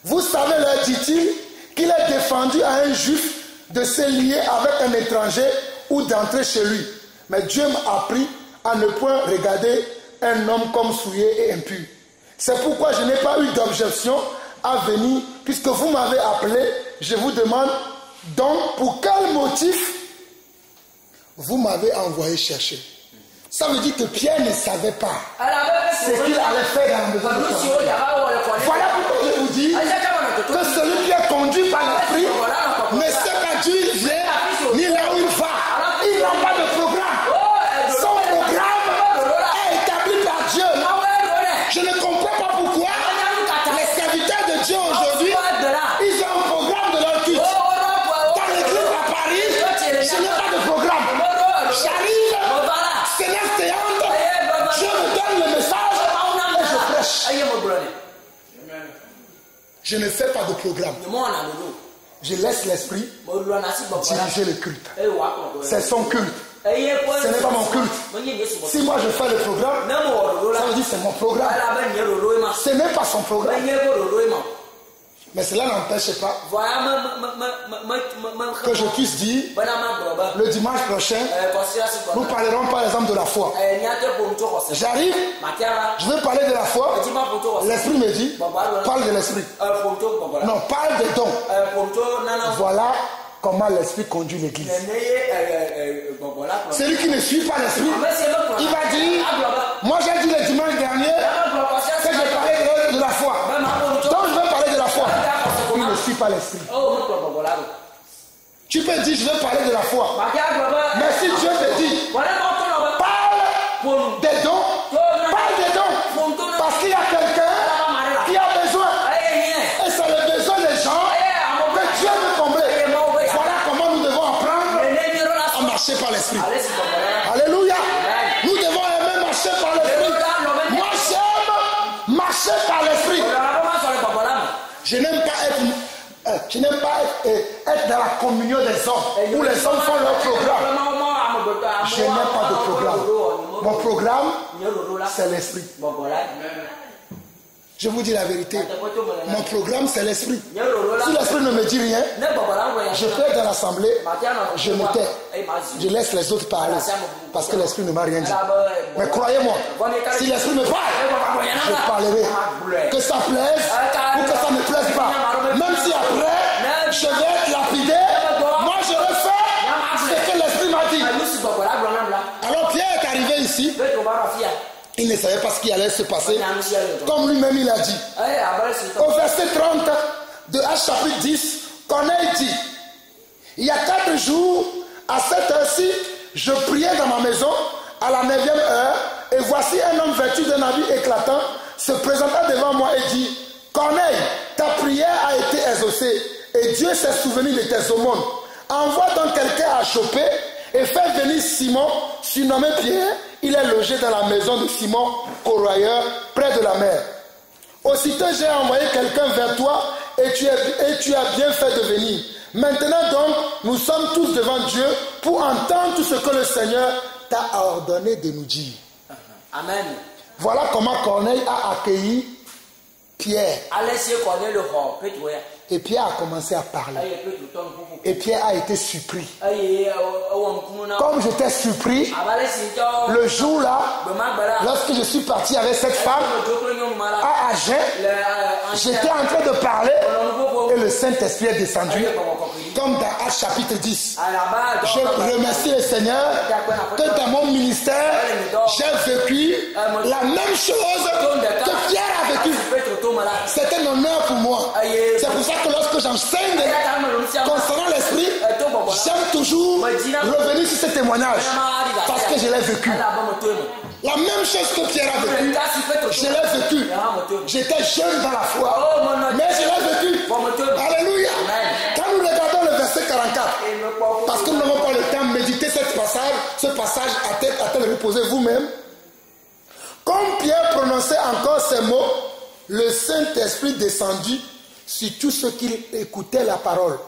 A: Vous savez, leur dit-il, qu'il est défendu à un juif de se lier avec un étranger ou d'entrer chez lui. Mais Dieu m'a appris à ne point regarder un homme comme souillé et impur. C'est pourquoi je n'ai pas eu d'objection à venir, puisque vous m'avez appelé. Je vous demande donc pour quel motif vous m'avez envoyé chercher. Ça veut dire que Pierre ne savait pas ce qu'il allait faire dans la maison de son Père. Voilà pourquoi je vous dis que celui qui est conduit par l'esprit ne sait pas d'où il vient ni là où il va. Il n'a pas de programme. Son programme est établi par Dieu. Je ne comprends pas pourquoi les serviteurs de Dieu aujourd'hui, ils ont un programme de leur culte. Dans l'église à Paris, je n'ai pas de programme. J'arrive, séance théâtre, je me donne le message et je prêche. Je ne fais pas de programme. Je laisse l'esprit diriger le culte. C'est son culte. Ce n'est pas mon culte. Si moi je fais le programme, ça veut dire que c'est mon programme. Ce n'est pas son programme. Mais cela n'empêche pas que je puisse dire le dimanche prochain, nous parlerons par exemple de la foi. J'arrive, je veux parler de la foi. L'esprit me dit, parle de l'esprit. Non, parle des dons. Voilà comment l'esprit conduit l'église. Celui qui ne suit pas l'esprit, il va dire, moi j'ai dit le dimanche dernier que je parlais de la foi. Donc je veux parler de la foi. Il ne suit pas l'esprit. Tu peux dire, je veux parler de la foi. Mais si Dieu te dit, parle des dons, parle des dons. Parce qu'il y a quelqu'un qui a besoin. Et c'est le besoin des gens que Dieu veut combler. Voilà comment nous devons apprendre à marcher par l'esprit. Alléluia. Nous devons aimer marcher par l'esprit. Moi j'aime marcher par l'esprit. Je n'aime pas être dans la communion des hommes où les hommes font leur programme. Je n'ai pas de programme. Mon programme, c'est l'esprit. Je vous dis la vérité. Mon programme, c'est l'esprit. Si l'esprit ne me dit rien, je peux être dans l'assemblée, je me tais. Je laisse les autres parler. Parce que l'esprit ne m'a rien dit. Mais croyez-moi, si l'esprit me parle, je parlerai. Que ça plaise ou que ça ne plaise pas. Même si après, je vais être lapidé, moi je refais ce que l'esprit m'a dit. Alors Pierre est arrivé ici. Il ne savait pas ce qui allait se passer. Comme lui-même il a dit. Au verset 30 de Actes chapitre 10, Corneille dit, il y a 4 jours, à cette heure-ci, je priais dans ma maison, à la 9e heure, et voici un homme vêtu d'un habit éclatant, se présenta devant moi et dit, Corneille, ta prière a été exaucée, et Dieu s'est souvenu de tes aumônes. Envoie donc quelqu'un à choper, et fais venir Simon, surnommé Pierre. Il est logé dans la maison de Simon, corroyeur, près de la mer. Aussitôt j'ai envoyé quelqu'un vers toi et tu as bien fait de venir. Maintenant donc, nous sommes tous devant Dieu pour entendre tout ce que le Seigneur t'a ordonné de nous dire.
B: Amen.
A: Voilà comment Corneille a accueilli Pierre. Et Pierre a commencé à parler. Et Pierre a été surpris. Comme j'étais surpris, le jour-là, lorsque je suis parti avec cette femme à Agen, j'étais en train de parler et le Saint-Esprit est descendu, comme dans Actes chapitre 10. Je remercie le Seigneur que dans mon ministère, j'ai vécu la même chose que Pierre a vécu. C'est un honneur pour moi. C'est pour ça que lorsque j'enseigne concernant l'esprit, j'aime toujours revenir sur ce témoignage parce que je l'ai vécu. La même chose que Pierre a vécu, je l'ai vécu. J'étais jeune dans la foi, mais je l'ai vécu. Alléluia. Quand nous regardons le verset 44, parce que nous n'avons pas le temps de méditer ce passage à tête reposée vous-même. Comme Pierre prononçait encore ces mots, le Saint-Esprit descendit sur tous ceux qui écoutaient la parole.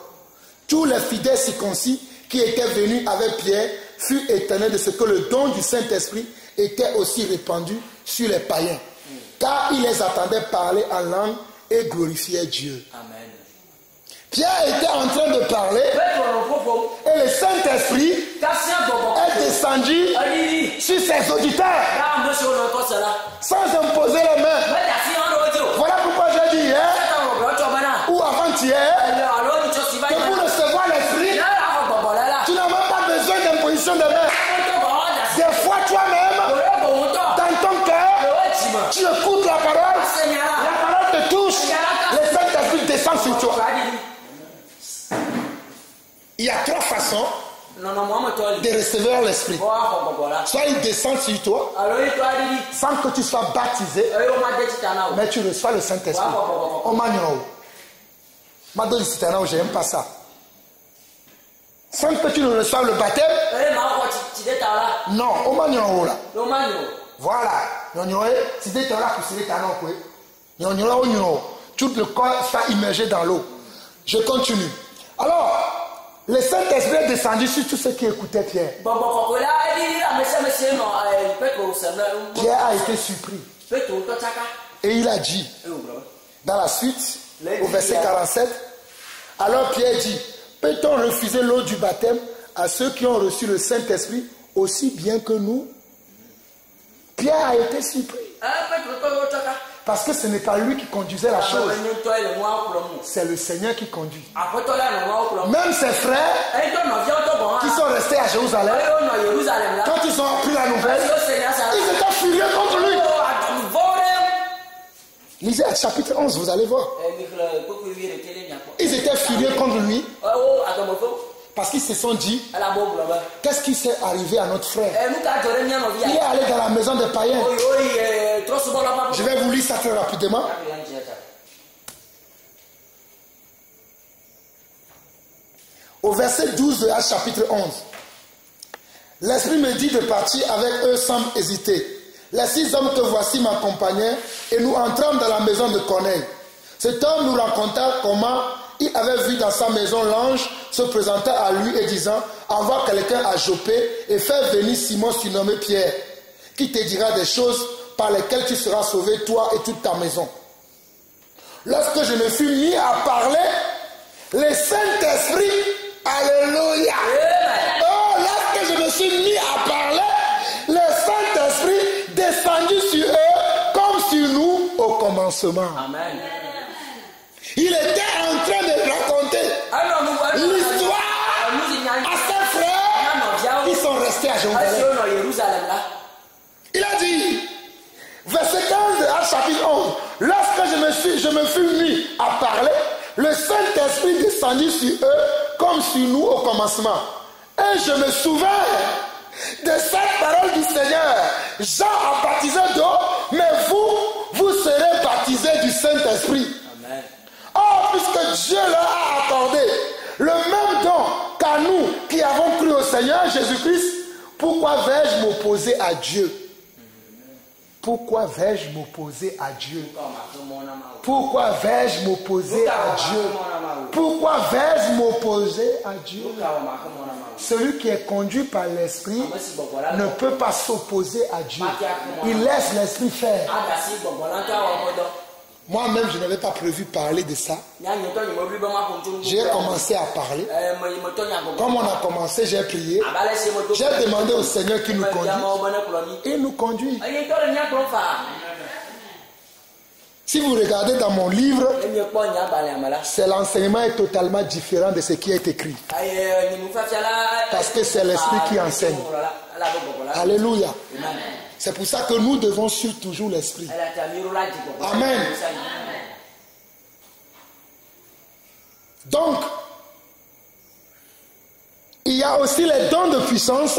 A: Tous les fidèles circoncis qui étaient venus avec Pierre furent étonnés de ce que le don du Saint-Esprit était aussi répandu sur les païens. Car ils les attendaient parler en langue et glorifier Dieu.
B: Amen.
A: Pierre était en train de parler et le Saint-Esprit est descendu sur ses auditeurs sans imposer les mains. Voilà pourquoi j'ai dit hier ou avant-hier que pour recevoir l'Esprit, tu n'as même pas besoin d'imposition de main. Des fois toi-même, dans ton cœur, tu écoutes la parole te touche, le Saint-Esprit descend sur toi. Il y a trois façons de recevoir l'Esprit. Soit il descend sur toi sans que tu sois baptisé, mais tu reçois le Saint-Esprit. J'aime pas ça. Sans que tu ne reçoives le baptême, non, voilà. Tout le corps soit immergé dans l'eau. Je continue. Alors, le Saint-Esprit est descendu sur tous ceux qui écoutaient Pierre. Pierre a été surpris. Et il a dit, dans la suite, au verset 47, alors Pierre dit, peut-on refuser l'eau du baptême à ceux qui ont reçu le Saint-Esprit aussi bien que nous? Pierre a été surpris. Parce que ce n'est pas lui qui conduisait la chose. C'est le Seigneur qui conduit. Même ses frères qui sont restés à Jérusalem, quand ils ont appris la nouvelle, ils étaient furieux contre lui. Lisez le chapitre 11, vous allez voir. Ils étaient furieux contre lui. Parce qu'ils se sont dit, qu'est-ce qui s'est arrivé à notre frère? Il est allé dans la maison des païens. Je vais vous lire ça très rapidement. Au verset 12 de Actes chapitre 11. L'Esprit me dit de partir avec eux sans hésiter. Les 6 hommes que voici m'accompagnaient et nous entrâmes dans la maison de Corneille. Cet homme nous raconta comment il avait vu dans sa maison l'ange se présenter à lui et disant, envoie quelqu'un à Joppé et fais venir Simon surnommé Pierre, qui te dira des choses par lesquelles tu seras sauvé, toi et toute ta maison. Lorsque je me fus mis à parler, le Saint-Esprit, alléluia. Oh, lorsque je me suis mis à parler, le Saint-Esprit descendu sur eux comme sur nous au commencement. Amen. Il était en train de raconter l'histoire à ses frères qui sont restés à Jérusalem. Il a dit, verset 15 de Actes chapitre 11, lorsque je me fus mis à parler, le Saint-Esprit descendit sur eux comme sur nous au commencement. Et je me souviens de cette parole du Seigneur. Jean a baptisé d'eau, mais vous serez baptisés du Saint-Esprit. Amen. Oh, puisque Dieu leur a accordé le même don qu'à nous qui avons cru au Seigneur Jésus-Christ, pourquoi vais-je m'opposer à Dieu? Pourquoi vais-je m'opposer à Dieu? Pourquoi vais-je m'opposer à Dieu? Pourquoi vais-je m'opposer à Dieu? Celui qui est conduit par l'Esprit ne peut pas s'opposer à Dieu. Il laisse l'Esprit faire. Moi-même, je n'avais pas prévu parler de ça. J'ai commencé à parler. Comme on a commencé, j'ai prié. J'ai demandé au Seigneur qui nous conduit. Il nous conduit. Si vous regardez dans mon livre, l'enseignement est totalement différent de ce qui est écrit. Parce que c'est l'Esprit qui enseigne. Alléluia. C'est pour ça que nous devons suivre toujours l'Esprit. Amen. Donc, il y a aussi les dons de puissance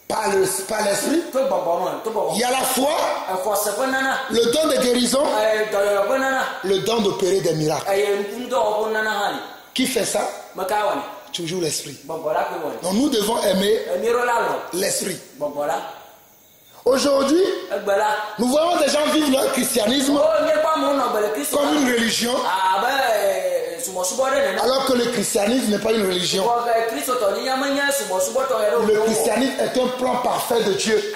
A: par l'Esprit. Il y a la foi, le don de guérison, le don d'opérer des miracles. Qui fait ça? Toujours l'Esprit. Donc nous devons aimer l'Esprit. Aujourd'hui, nous voyons des gens vivre leur christianisme comme une religion Alors que le christianisme n'est pas une religion. Le christianisme est un plan parfait de Dieu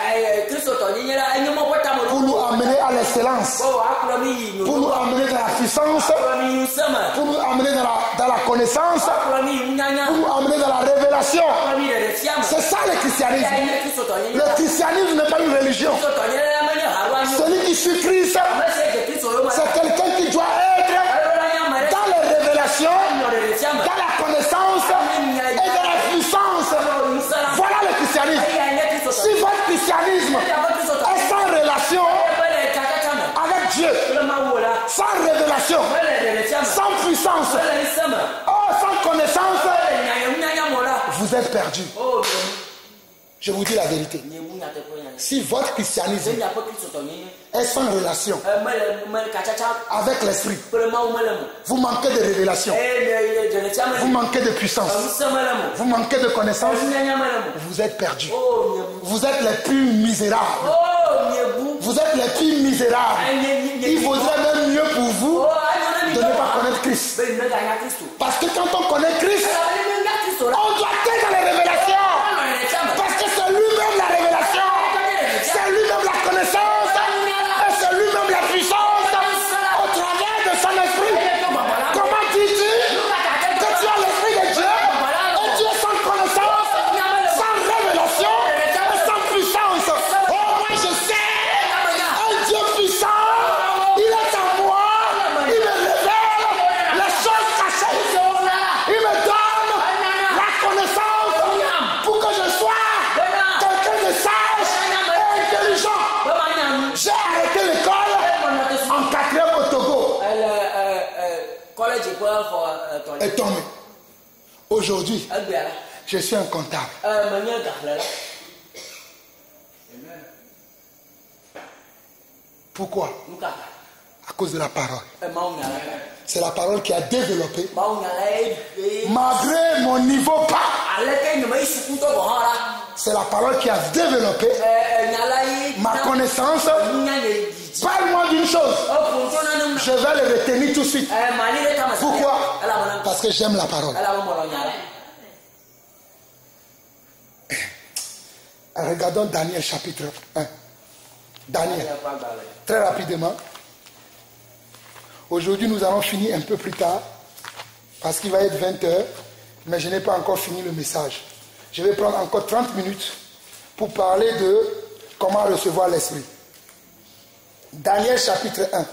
A: pour nous amener à l'excellence, pour nous amener dans la puissance, pour nous amener dans la connaissance, pour nous amener dans la révélation. C'est ça le christianisme. Le christianisme n'est pas une religion. Celui qui suit Christ, c'est quelqu'un qui doit être dans les révélations, dans la connaissance et dans la puissance. Voilà le christianisme. Si votre christianisme est sans relation avec Dieu, sans révélation, sans puissance, sans connaissance, vous êtes perdu. Je vous dis la vérité. Si votre christianisme est sans relation avec l'esprit, vous manquez de révélation, vous manquez de puissance, vous manquez de connaissance, vous êtes perdu. Vous êtes les plus misérables. Vous êtes les plus misérables. Il vaudrait même mieux pour vous de ne pas connaître Christ. Parce que quand on connaît Christ, on doit être dans les révélations. Parce que c'est lui-même la révélation. C'est lui-même la connaissance. Et c'est lui-même la puissance. Au travers de son esprit. Comment dis-tu que tu as l'esprit de Dieu et tu es sans connaissance, sans révélation et sans puissance? Oh, moi je sais, un Dieu puissant, il est en moi, il me révèle les choses cachées, il me donne la connaissance pour que je sois quelqu'un de sage et intelligent. J'ai arrêté l'école en 4e au Togo. Et tombé. Aujourd'hui, je suis un comptable. Pourquoi? À cause de la parole. C'est la parole qui a développé. Malgré mon niveau pas, c'est la parole qui a développé ma connaissance. Parle-moi d'une chose. Je vais le retenir tout de suite. Pourquoi? Parce que j'aime la parole. Regardons Daniel chapitre 1. Daniel. Très rapidement. Aujourd'hui, nous allons finir un peu plus tard. Parce qu'il va être 20h. Mais je n'ai pas encore fini le message. Je vais prendre encore 30 minutes pour parler de comment recevoir l'esprit. Daniel chapitre 1.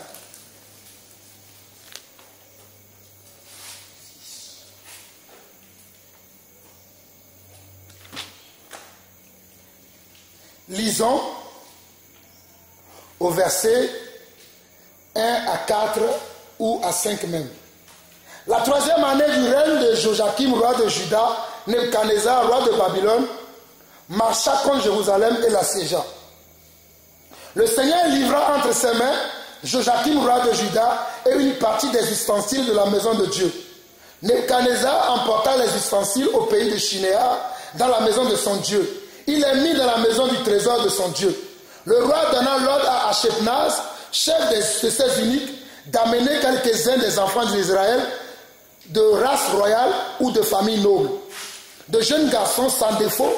A: Lisons au verset 1 à 4 ou à 5 même. La 3e année du règne de Joachim, roi de Juda, Nebuchadnezzar, roi de Babylone, marcha contre Jérusalem et l'assiégea. Le Seigneur livra entre ses mains Joachim, roi de Juda, et une partie des ustensiles de la maison de Dieu. Nebuchadnezzar emporta les ustensiles au pays de Shinéar, dans la maison de son Dieu. Il les mit dans la maison du trésor de son Dieu. Le roi donna l'ordre à Ashpenaz, chef de ses eunuques, d'amener quelques-uns des enfants d'Israël, de race royale ou de famille noble, de jeunes garçons sans défaut,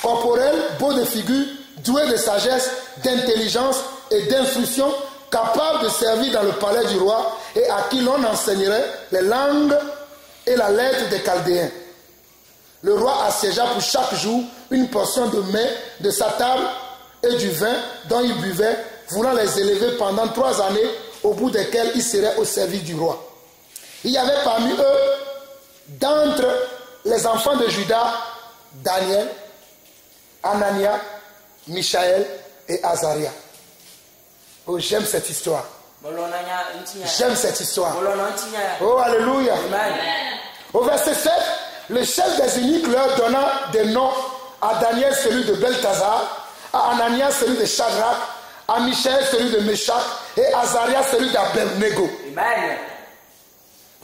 A: corporels, beaux de figure, doués de sagesse, d'intelligence et d'instruction, capables de servir dans le palais du roi et à qui l'on enseignerait les langues et la lettre des Chaldéens. Le roi assiégea pour chaque jour une portion de mets de sa table et du vin dont il buvait, voulant les élever pendant 3 années, au bout desquelles il serait au service du roi. Il y avait parmi eux, d'entre les enfants de Juda, Daniel, Anania, Michaël et Azaria. Oh, j'aime cette histoire. J'aime cette histoire. Oh, alléluia. Au verset 7, le chef des eunuques leur donna des noms: à Daniel celui de Belthazar, à Anania celui de Shadrach, à Michaël celui de Meshach et Azaria celui d'Abednego.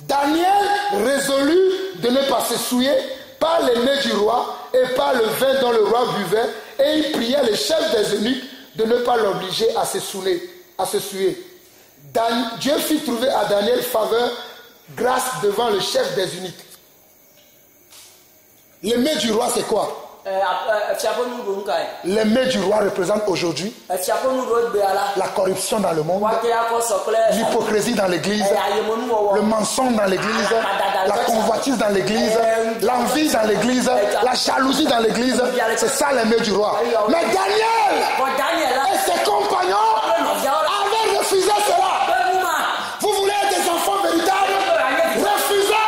A: Daniel résolut de ne pas se souiller par les mets du roi et par le vin dont le roi buvait, et il priait le chef des eunuques de ne pas l'obliger à se souiller. Dieu fit trouver à Daniel faveur grâce devant le chef des eunuques. Les mains du roi, c'est quoi? Les mains du roi représentent aujourd'hui la corruption dans le monde, l'hypocrisie dans l'église, le mensonge dans l'église, la convoitise dans l'église, l'envie dans l'église, la jalousie dans l'église. C'est ça les mains du roi. Mais Daniel et ses compagnons avaient refusé cela. Vous voulez être des enfants véritables? Refusez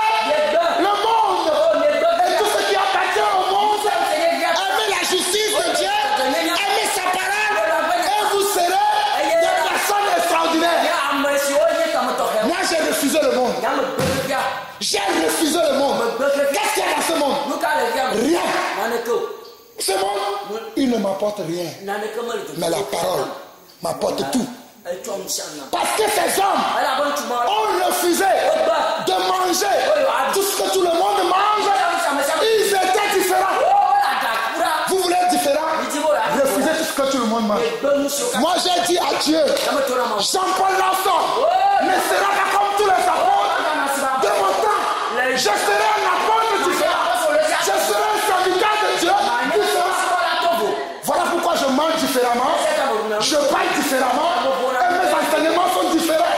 A: le monde et tout ce qui appartient au monde. Aimez la justice de Dieu, aimez sa parole et vous serez des personnes extraordinaires. Moi j'ai refusé le monde. J'ai refusé le monde. Qu'est-ce qu'il y a dans ce monde? Rien. Ce monde, il ne m'apporte rien. Mais la parole m'apporte tout. Parce que ces hommes ont refusé de manger tout ce que tout le monde mange. Ils étaient différents. Vous voulez être différent? Refusez tout ce que tout le monde mange. Moi j'ai dit à Dieu, Jean-Paul Lanson ne sera pas comme tous les apôtres de mon temps. Je serai un apôtre différent. Je serai un serviteur de Dieu différent. Voilà pourquoi je mange différemment. Je parle différemment. Et mes enseignements sont différents.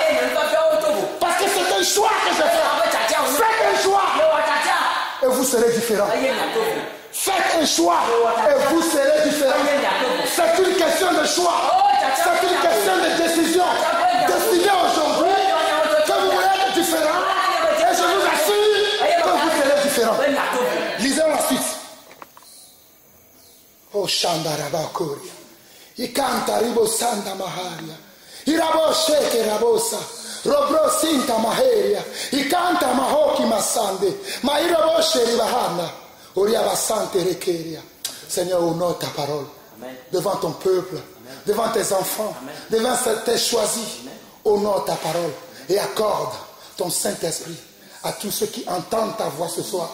A: Parce que c'est un choix que je fais. Faites un choix. Et vous serez différents. Faites un choix. Et vous serez différents. C'est une question de choix. C'est une question de décision. Décidez aujourd'hui que vous voulez être différents. Et je vous assure que vous serez différents. Lisons la suite. Oh Shandarabakoria. I canta ribo santa maharia. I raboshe che rabosa. Robro sinta maheria. I canta mahoki masande. Ma i raboshe ribahana. Oria basante rekeria. Seigneur, honore ta parole. Amen. Devant ton peuple. Amen. Devant tes enfants. Amen. Devant tes choisis. Amen. Honore ta parole. Et accorde ton Saint-Esprit à tous ceux qui entendent ta voix ce soir.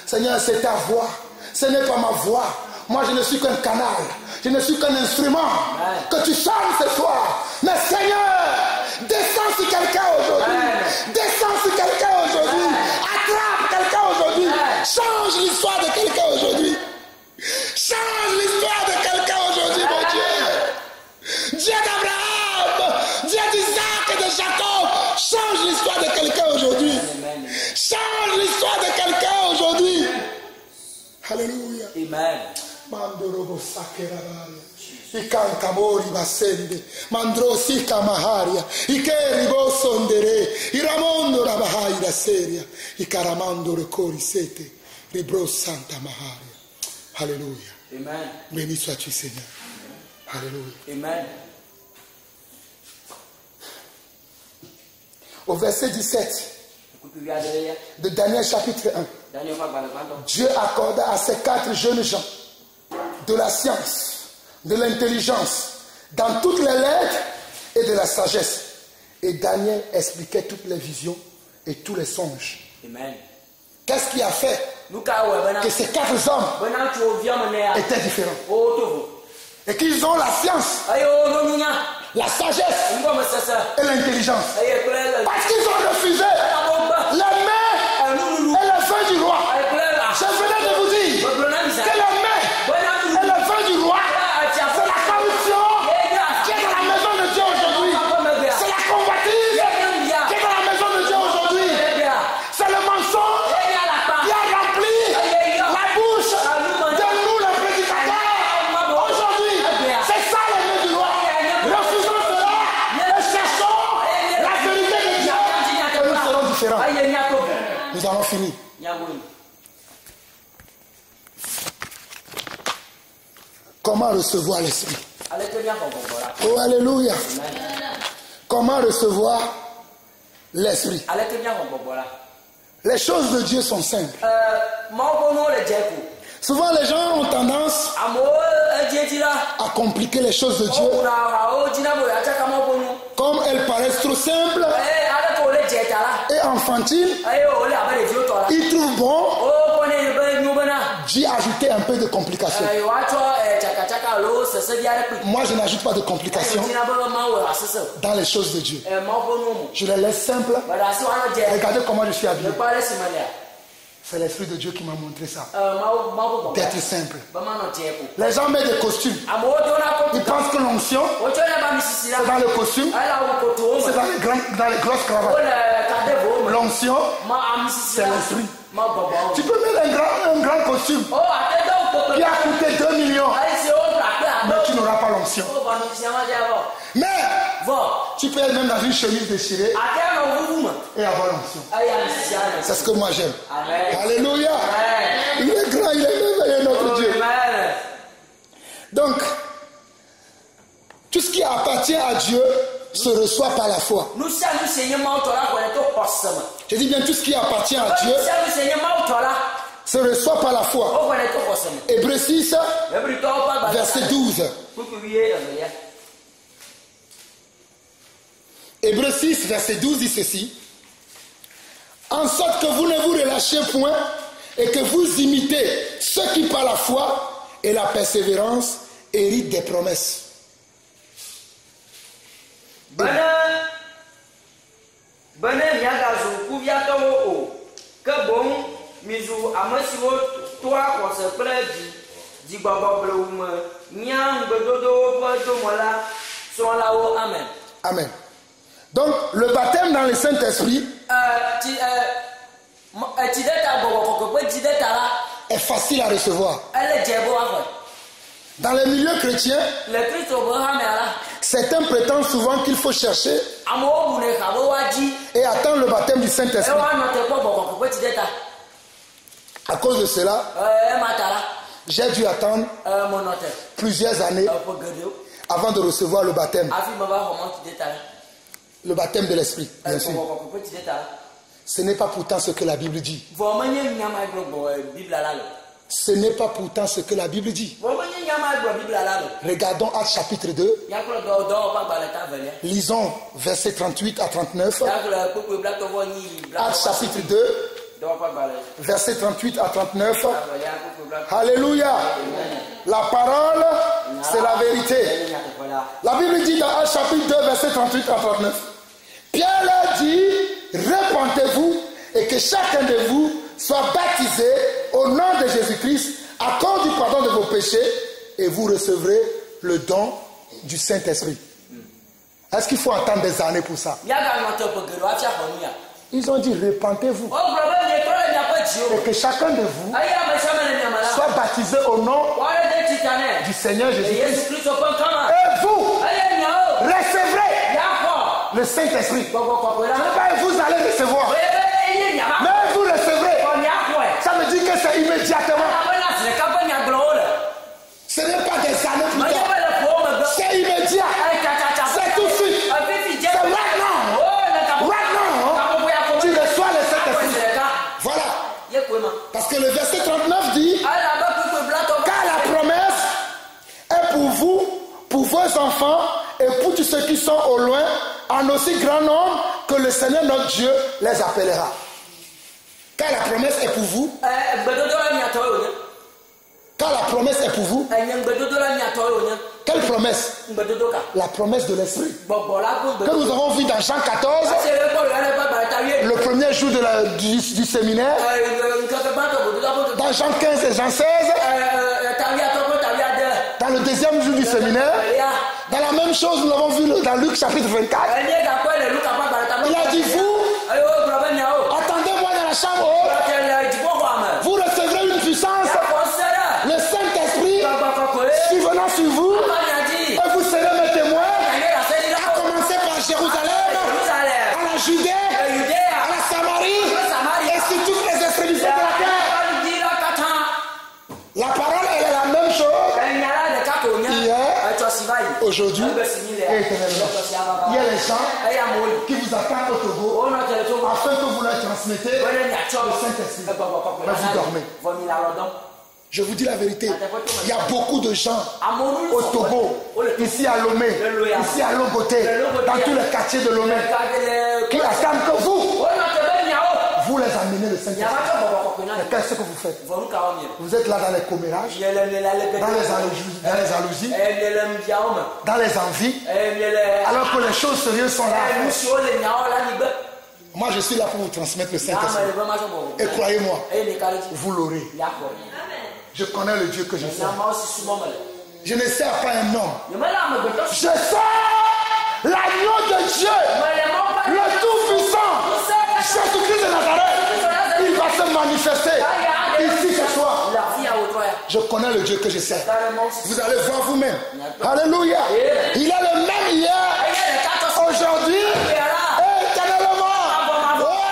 A: Seigneur, c'est ta voix. Ce n'est pas ma voix. Moi, je ne suis qu'un canal. Je ne suis qu'un instrument. Amen. Que tu sonnes ce soir. Mais Seigneur, descends sur quelqu'un aujourd'hui. Amen. Descends sur quelqu'un aujourd'hui. Amen. Attrape quelqu'un aujourd'hui. Amen. Change l'histoire de quelqu'un aujourd'hui. Change l'histoire de quelqu'un aujourd'hui, mon Dieu. Dieu d'Abraham, Dieu d'Isaac et de Jacob. Change l'histoire de quelqu'un aujourd'hui. Amen. Change l'histoire de quelqu'un aujourd'hui. Alléluia. Amen. Mandorobo sakerabaria. Ikankamori basende. Mandrosi kamaharia. Ikeri bosondere. Iramondo rabahai da seria. Ikaramando recori sete. Ribro santa maharia. Alléluia. Amen. Béni sois-tu, Seigneur. Alléluia. Amen. Au verset 17 de Daniel chapitre 1. Dieu accorda à ces 4 jeunes gens de la science, de l'intelligence, dans toutes les lettres et de la sagesse. Et Daniel expliquait toutes les visions et tous les songes. Amen. Qu'est-ce qui a fait que ces 4 hommes étaient différents? Et qu'ils ont la science, la sagesse et l'intelligence. Parce qu'ils ont refusé les mains et le feu du roi. Je venais de vous dire que les mains et le feu du roi, c'est la corruption qui est dans la maison de Dieu aujourd'hui. C'est la convoitise qui est dans la maison de Dieu aujourd'hui. C'est le mensonge qui a rempli la bouche de nous les prédicateurs aujourd'hui. C'est ça les mains du roi. Refusons cela et cherchons la vérité de Dieu. Et nous serons différents. Nous allons finir. Comment recevoir l'esprit? Oh, alléluia. Comment recevoir l'esprit? Les choses de Dieu sont simples. Souvent les gens ont tendance à compliquer les choses de Dieu. Comme elles paraissent trop simples et enfantines, ils trouvent bon D'y ajouter un peu de complications. Moi, je n'ajoute pas de complications dans les choses de Dieu. Je les laisse simples. Regardez comment je suis habillé. C'est l'Esprit de Dieu qui m'a montré ça. D'être simple. Les gens mettent des costumes. Ils pensent que l'onction, c'est dans le costume, c'est dans les grosses cravates. L'onction, c'est l'Esprit. Tu peux mettre un grand costume qui a coûté 2 millions, mais tu n'auras pas l'onction. Mais tu peux être même dans une chemise déchirée et avoir l'onction. C'est ce que moi j'aime. Alléluia. Il est grand, il est merveilleux, notre Dieu. Donc, tout ce qui appartient à Dieu se reçoit par la foi. Je dis bien tout ce qui appartient à Dieu se reçoit par la foi. Hébreux 6, verset 12. Hébreux 6, verset 12 dit ceci. En sorte que vous ne vous relâchiez point et que vous imitez ceux qui par la foi et la persévérance héritent des promesses. Amen. Donc, le baptême dans le Saint-Esprit est facile à recevoir. Dans les milieux chrétiens, certains prétendent souvent qu'il faut chercher et attendre le baptême du Saint-Esprit. À cause de cela, j'ai dû attendre plusieurs années avant de recevoir le baptême. Le baptême de l'Esprit, bien sûr. Ce n'est pas pourtant ce que la Bible dit. Ce n'est pas pourtant ce que la Bible dit. Regardons Actes chapitre 2. Lisons versets 38 à 39. Actes chapitre 2. Versets 38 à 39. Alléluia. La parole, c'est la vérité. La Bible dit dans Actes chapitre 2, versets 38 à 39. Pierre leur dit, répentez-vous et que chacun de vous soit baptisé au nom de Jésus-Christ à cause du pardon de vos péchés et vous recevrez le don du Saint-Esprit. Est-ce qu'il faut attendre des années pour ça? Ils ont dit, répentez-vous et que chacun de vous soit baptisé au nom du Seigneur Jésus-Christ. Et vous recevrez le Saint-Esprit. Vous allez recevoir. Mais vous recevrez. Ça veut dire que c'est immédiatement. Ce n'est pas des années plus tard. C'est immédiat. C'est tout de suite. C'est right now. Right now. Tu reçois le Saint-Esprit. Voilà. Parce que le verset 39 dit, car la promesse est pour vous, pour vos enfants et pour tous ceux qui sont au loin, en aussi grand nombre que le Seigneur notre Dieu les appellera. Car la promesse est pour vous. Car la promesse est pour vous. Quelle promesse? La promesse de l'Esprit. Que nous avons vu dans Jean 14, le premier jour du séminaire. Dans Jean 15 et Jean 16. Dans le deuxième jour du séminaire. Dans la même chose, nous l'avons vu dans Luc chapitre 24. Il a dit, vous, attendez-moi dans la chambre haute. Vous recevrez une puissance. Le Saint-Esprit survenant sur vous. Et vous serez mes témoins. À commencer par Jérusalem, à la Judée, à la Samarie et sur toutes les extrémités de la terre. La parole, elle est la même chose. Hier, aujourd'hui et éternellement. Il y a les gens qui vous attendent au Togo afin que vous leur transmettez le Saint-Esprit. Mais vous dormez. Je vous dis la vérité, il y a beaucoup de gens au Togo, ici à Lomé, ici à Logoté, dans tous les quartiers de Lomé, qui attendent que vous vous les amenez le Saint-Esprit. Mais qu'est-ce que vous faites? Vous êtes là dans les commérages, dans les jalousies, dans les envies, alors que les choses sérieuses sont là. Moi, je suis là pour vous transmettre le Saint-Esprit. Et croyez-moi, vous l'aurez. Je connais le Dieu que je sers. Je ne sers pas un homme. Je sers l'agneau de Dieu, le Tout-Puissant, Jésus-Christ de Nazareth. Il va se manifester ici ce soir. Je connais le Dieu que je sers. Vous allez voir vous-même. Alléluia. Il est le même hier, aujourd'hui et éternellement.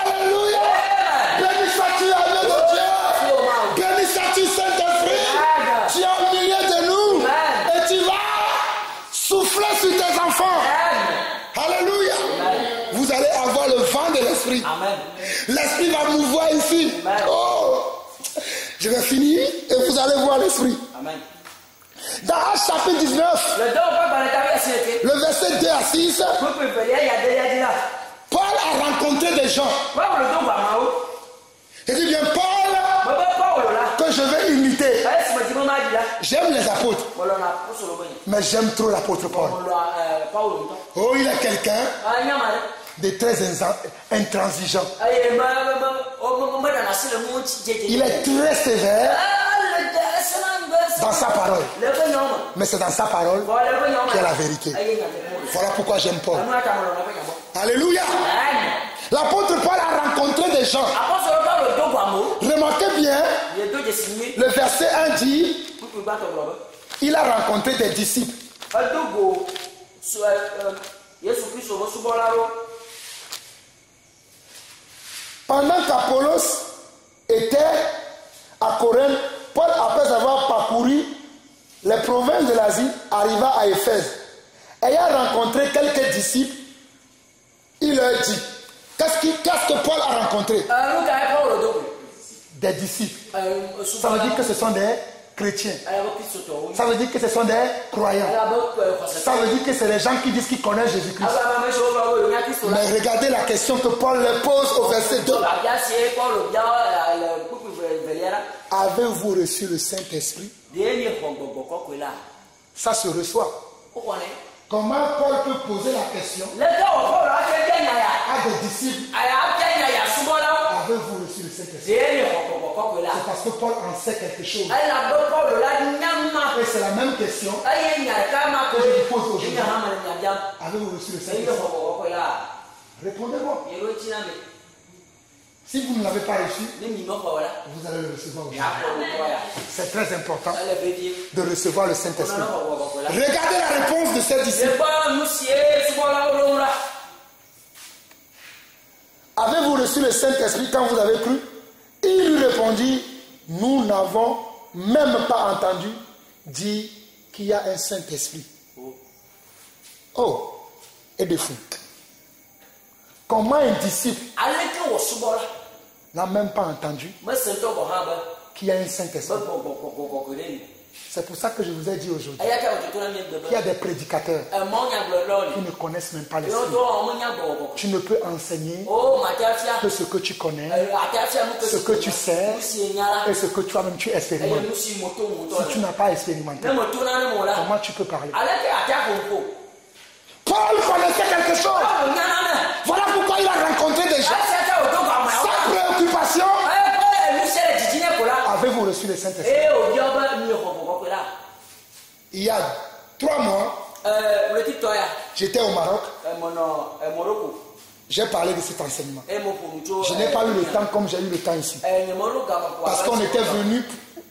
A: Alléluia. Béni sois-tu, agneau de Dieu. Béni sois-tu, Saint-Esprit. Tu es au milieu de nous et tu vas souffler sur tes enfants. Alléluia. Vous allez avoir le vent de l'Esprit. L'Esprit va mouvoir ici. Oh, je vais finir et vous allez voir l'Esprit. Dans Actes chapitre 19, le verset 2 à 6, Paul a rencontré des gens. Il dit bien, Paul, que je vais imiter. J'aime les apôtres, mais j'aime trop l'apôtre Paul. Oh, il est quelqu'un de très intransigeant. Il est très sévère dans sa parole. Mais c'est dans sa parole qu'il y a la vérité. Voilà pourquoi j'aime Paul. Alléluia. L'apôtre Paul a rencontré des gens. Remarquez bien, le verset 1 dit, il a rencontré des disciples. Pendant qu'Apollos était à Corinthe, Paul, après avoir parcouru les provinces de l'Asie, arriva à Éphèse. Ayant rencontré quelques disciples, il leur dit, qu'est-ce que Paul a rencontré? Des disciples. Ça veut dire que ce sont des chrétiens. Ça veut dire que ce sont des croyants. Ça veut dire que c'est les gens qui disent qu'ils connaissent Jésus-Christ. Mais regardez la question que Paul leur pose au verset 2. Avez-vous reçu le Saint-Esprit? Ça se reçoit. Comment Paul peut poser la question à des disciples? Avez-vous reçu le Saint-Esprit? C'est parce que Paul en sait quelque chose. Et c'est la même question que je vous pose aujourd'hui. Avez-vous reçu le Saint-Esprit? Répondez-moi. Si vous ne l'avez pas reçu, vous allez le recevoir aujourd'hui. C'est très important de recevoir le Saint-Esprit. Regardez la réponse de ces disciples. Avez-vous reçu le Saint-Esprit quand vous avez cru? Il lui répondit, nous n'avons même pas entendu dire qu'il y a un Saint-Esprit. Oh, et de fou. Comment un disciple n'a même pas entendu qu'il y a un Saint-Esprit? C'est pour ça que je vous ai dit aujourd'hui qu'il y a des prédicateurs qui ne connaissent même pas l'Esprit. Tu ne peux enseigner que ce que tu connais, ce que tu sais et ce que toi-même tu expérimentes. Si tu n'as pas expérimenté, comment tu peux parler? Paul connaissait quelque chose. Voilà pourquoi il a rencontré des gens. Sa préoccupation. Avez-vous reçu le Saint-Esprit? Il y a 3 mois, j'étais au Maroc. J'ai parlé de cet enseignement. Je n'ai pas eu le temps comme j'ai eu le temps ici. Parce qu'on était venu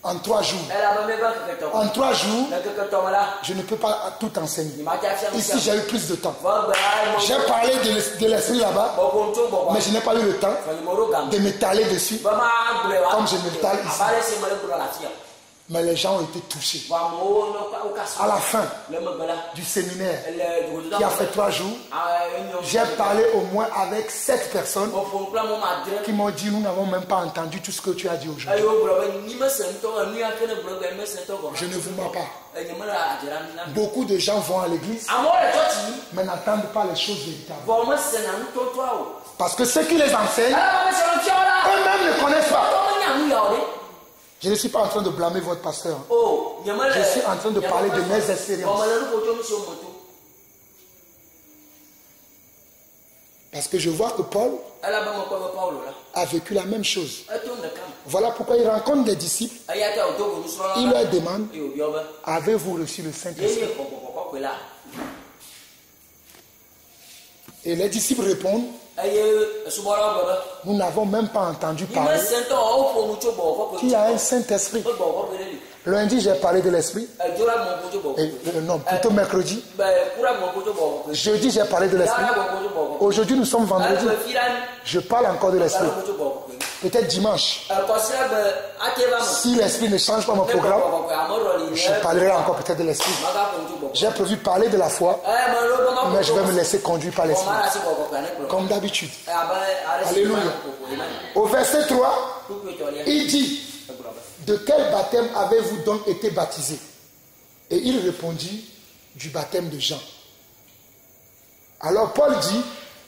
A: en 3 jours. En 3 jours, je ne peux pas tout enseigner. Ici, j'ai eu plus de temps. J'ai parlé de l'esprit là-bas, mais je n'ai pas eu le temps de m'étaler dessus, comme je m'étale ici. Mais les gens ont été touchés. À la fin du séminaire, qui a fait 3 jours, j'ai parlé au moins avec 7 personnes qui m'ont dit, nous n'avons même pas entendu tout ce que tu as dit aujourd'hui. Je ne vous mens pas. Beaucoup de gens vont à l'église, mais n'entendent pas les choses véritables. Parce que ceux qui les enseignent, eux-mêmes ne connaissent pas. Je ne suis pas en train de blâmer votre pasteur. Je suis en train de parler de mes expériences. Parce que je vois que Paul a vécu la même chose. Voilà pourquoi il rencontre des disciples. Il leur demande, avez-vous reçu le Saint-Esprit? Et les disciples répondent, nous n'avons même pas entendu parler qu'il y a un Saint-Esprit. Lundi, j'ai parlé de l'Esprit. Non, plutôt mercredi. Jeudi, j'ai parlé de l'Esprit. Aujourd'hui, nous sommes vendredi. Je parle encore de l'Esprit. Peut-être dimanche. Si l'Esprit ne change pas mon programme, je parlerai encore peut-être de l'Esprit. J'ai prévu parler de la foi, mais je vais me laisser conduire par l'Esprit. Comme d'habitude. Alléluia. Au verset 3, il dit, de quel baptême avez-vous donc été baptisé? Et il répondit, du baptême de Jean. Alors Paul dit,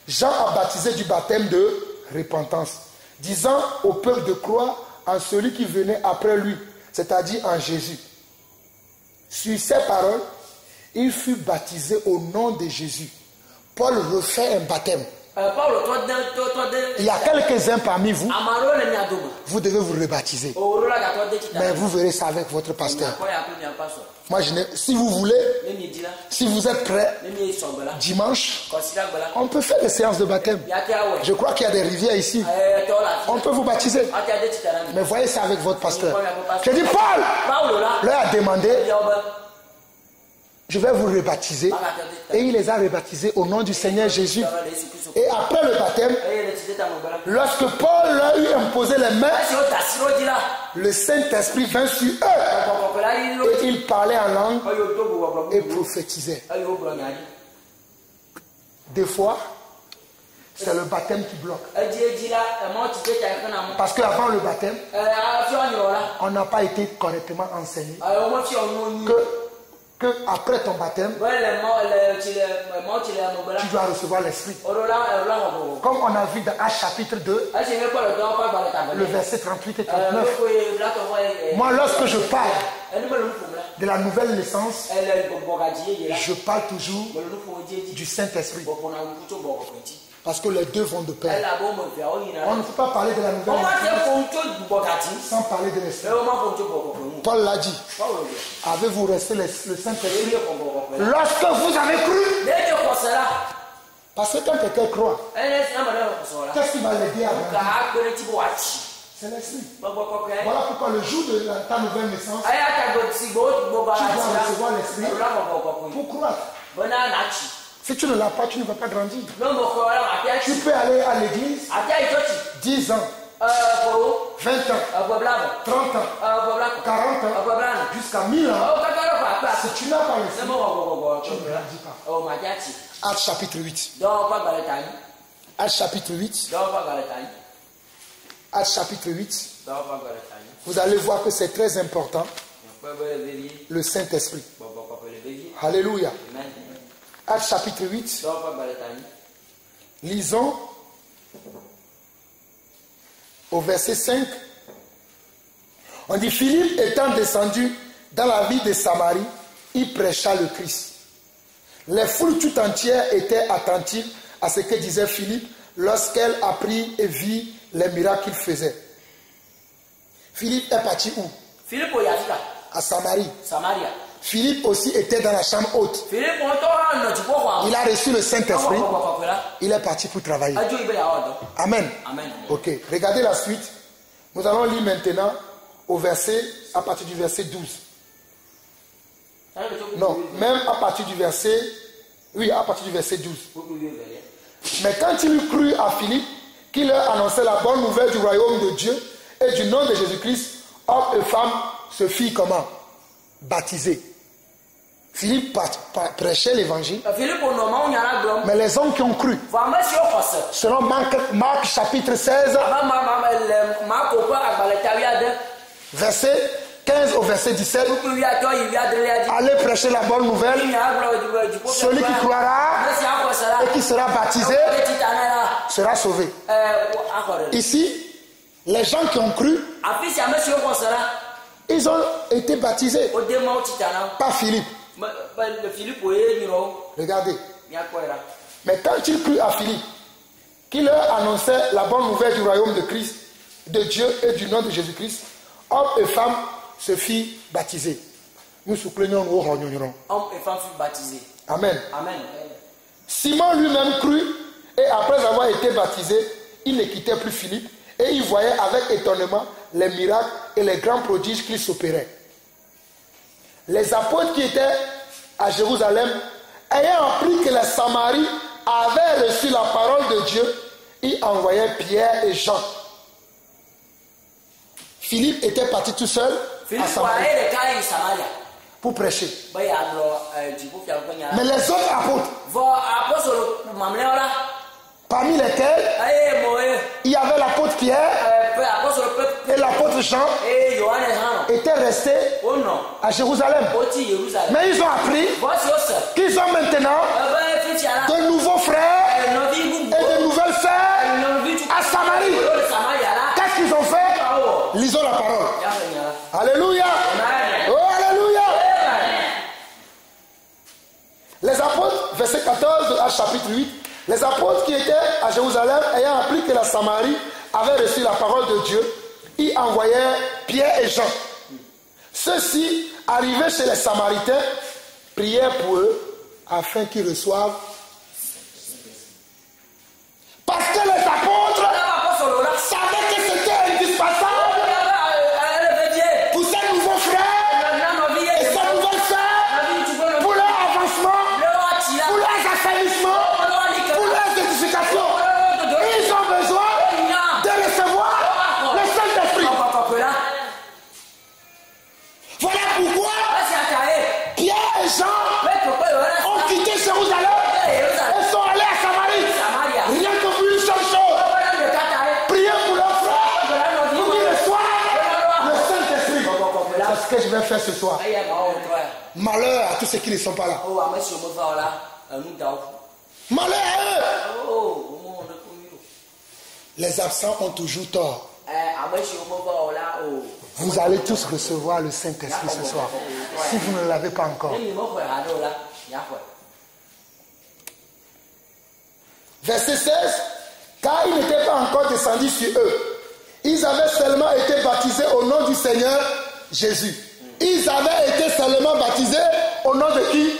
A: Jean a baptisé du baptême de repentance, disant au peuple de croire en celui qui venait après lui, c'est-à-dire en Jésus. Sur ces paroles, il fut baptisé au nom de Jésus. Paul refait un baptême. Il y a quelques-uns parmi vous, vous devez vous rebaptiser. Mais vous verrez ça avec votre pasteur. Moi, si vous voulez, si vous êtes prêts, dimanche, on peut faire des séances de baptême. Je crois qu'il y a des rivières ici. On peut vous baptiser. Mais voyez ça avec votre pasteur. Je dis, Paul leur a demandé, je vais vous rebaptiser. Et il les a rebaptisés au nom du Seigneur Jésus. Et après le baptême, lorsque Paul leur eut imposé les mains, le Saint-Esprit vint sur eux. Et ils parlaient en langue et prophétisaient. Des fois, c'est le baptême qui bloque. Parce qu'avant le baptême, on n'a pas été correctement enseigné que après ton baptême, tu dois recevoir l'Esprit. Comme on a vu dans Actes chapitre 2, le verset 38 et 39. Moi, lorsque je parle de la nouvelle naissance, je parle toujours du Saint-Esprit. Parce que les deux vont de pair. On ne peut pas parler de la nouvelle naissance sans parler de l'Esprit. Paul l'a dit. Avez-vous reçu le Saint-Esprit lorsque vous avez cru? Parce que quand quelqu'un croit, qu'est-ce qui va l'aider à grandir? C'est l'Esprit. Voilà pourquoi le jour de ta nouvelle naissance, tu dois recevoir l'Esprit pour croître. Si tu ne l'as pas, tu ne vas pas grandir. Tu peux aller à l'église 10 ans, 20 ans, 30 ans, 40 ans, jusqu'à 1000 ans. Si tu n'as pas l'Esprit, tu ne grandis pas. Actes chapitre 8. Actes chapitre 8. Actes chapitre 8. Vous allez voir que c'est très important. Le Saint-Esprit. Alléluia. Actes chapitre 8. Lisons au verset 5. On dit, Philippe étant descendu dans la ville de Samarie, il prêcha le Christ. Les foules tout entières étaient attentives à ce que disait Philippe lorsqu'elle apprit et vit les miracles qu'il faisait. Philippe est parti où? À Samarie. Philippe aussi était dans la chambre haute. Il a reçu le Saint-Esprit. Il est parti pour travailler. Amen. Ok, regardez la suite. Nous allons lire maintenant à partir du verset 12. Non, même à partir du verset 12. Mais quand il eut cru à Philippe, qui leur annonçait la bonne nouvelle du royaume de Dieu et du nom de Jésus-Christ, hommes et femmes se fit comment? Baptiser. Philippe prêchait l'évangile. Mais les hommes qui ont cru, selon Marc chapitre 16, verset 15 au verset 17, allez prêcher la bonne nouvelle. Celui qui croira et qui sera baptisé sera sauvé. Ici, les gens qui ont cru, ils ont été baptisés par Philippe. Regardez. Mais quand ils crurent à Philippe, qui leur annonçait la bonne nouvelle du royaume de Christ, de Dieu et du nom de Jésus-Christ, hommes et femmes se firent baptiser. Nous souplenions au rognon.
B: Hommes et femmes furent baptisés.
A: Amen.
B: Amen.
A: Simon lui-même crut, et après avoir été baptisé, il ne quittait plus Philippe, et il voyait avec étonnement les miracles et les grands prodiges qui s'opéraient. Les apôtres qui étaient à Jérusalem, ayant appris que la Samarie avait reçu la parole de Dieu, ils envoyaient Pierre et Jean. Philippe était parti tout seul à Samarie pour prêcher. Mais les autres apôtres, parmi lesquels il y avait l'apôtre Pierre et l'apôtre Jean, étaient restés à Jérusalem. Mais ils ont appris qu'ils ont maintenant de nouveaux frères et de nouvelles sœurs à Samarie. Qu'est-ce qu'ils ont fait? Lisons la parole. Alléluia. Oh, alléluia. Les apôtres, verset 14 de Actes chapitre 8, les apôtres qui étaient à Jérusalem, ayant appris que la Samarie avait reçu la parole de Dieu, ils envoyaient Pierre et Jean. Ceux-ci, arrivés chez les Samaritains, prièrent pour eux afin qu'ils reçoivent. Parce que les apôtres savaient que c'était indispensable pour ces nouveaux frères et ces nouvelles sœurs, pour leur avancement, pour leurs assainissement, pour leurs édifications. Ils ont besoin de recevoir le Saint-Esprit. Voilà pourquoi Pierre et Jean ont quitté Jérusalem et sont allés à Samarie. Rien que pour une seule chose. Priez pour leurs frères pour qu'ils reçoivent le Saint-Esprit. C'est ce que je vais faire ce soir. Malheur à tous ceux qui ne sont pas là. Malheur à eux. Les absents ont toujours tort. Vous allez tous recevoir le Saint-Esprit ce soir, si vous ne l'avez pas encore. Verset 16. Car ils n'étaient pas encore descendus sur eux. Ils avaient seulement été baptisés au nom du Seigneur Jésus. Ils avaient été seulement baptisés au nom de qui?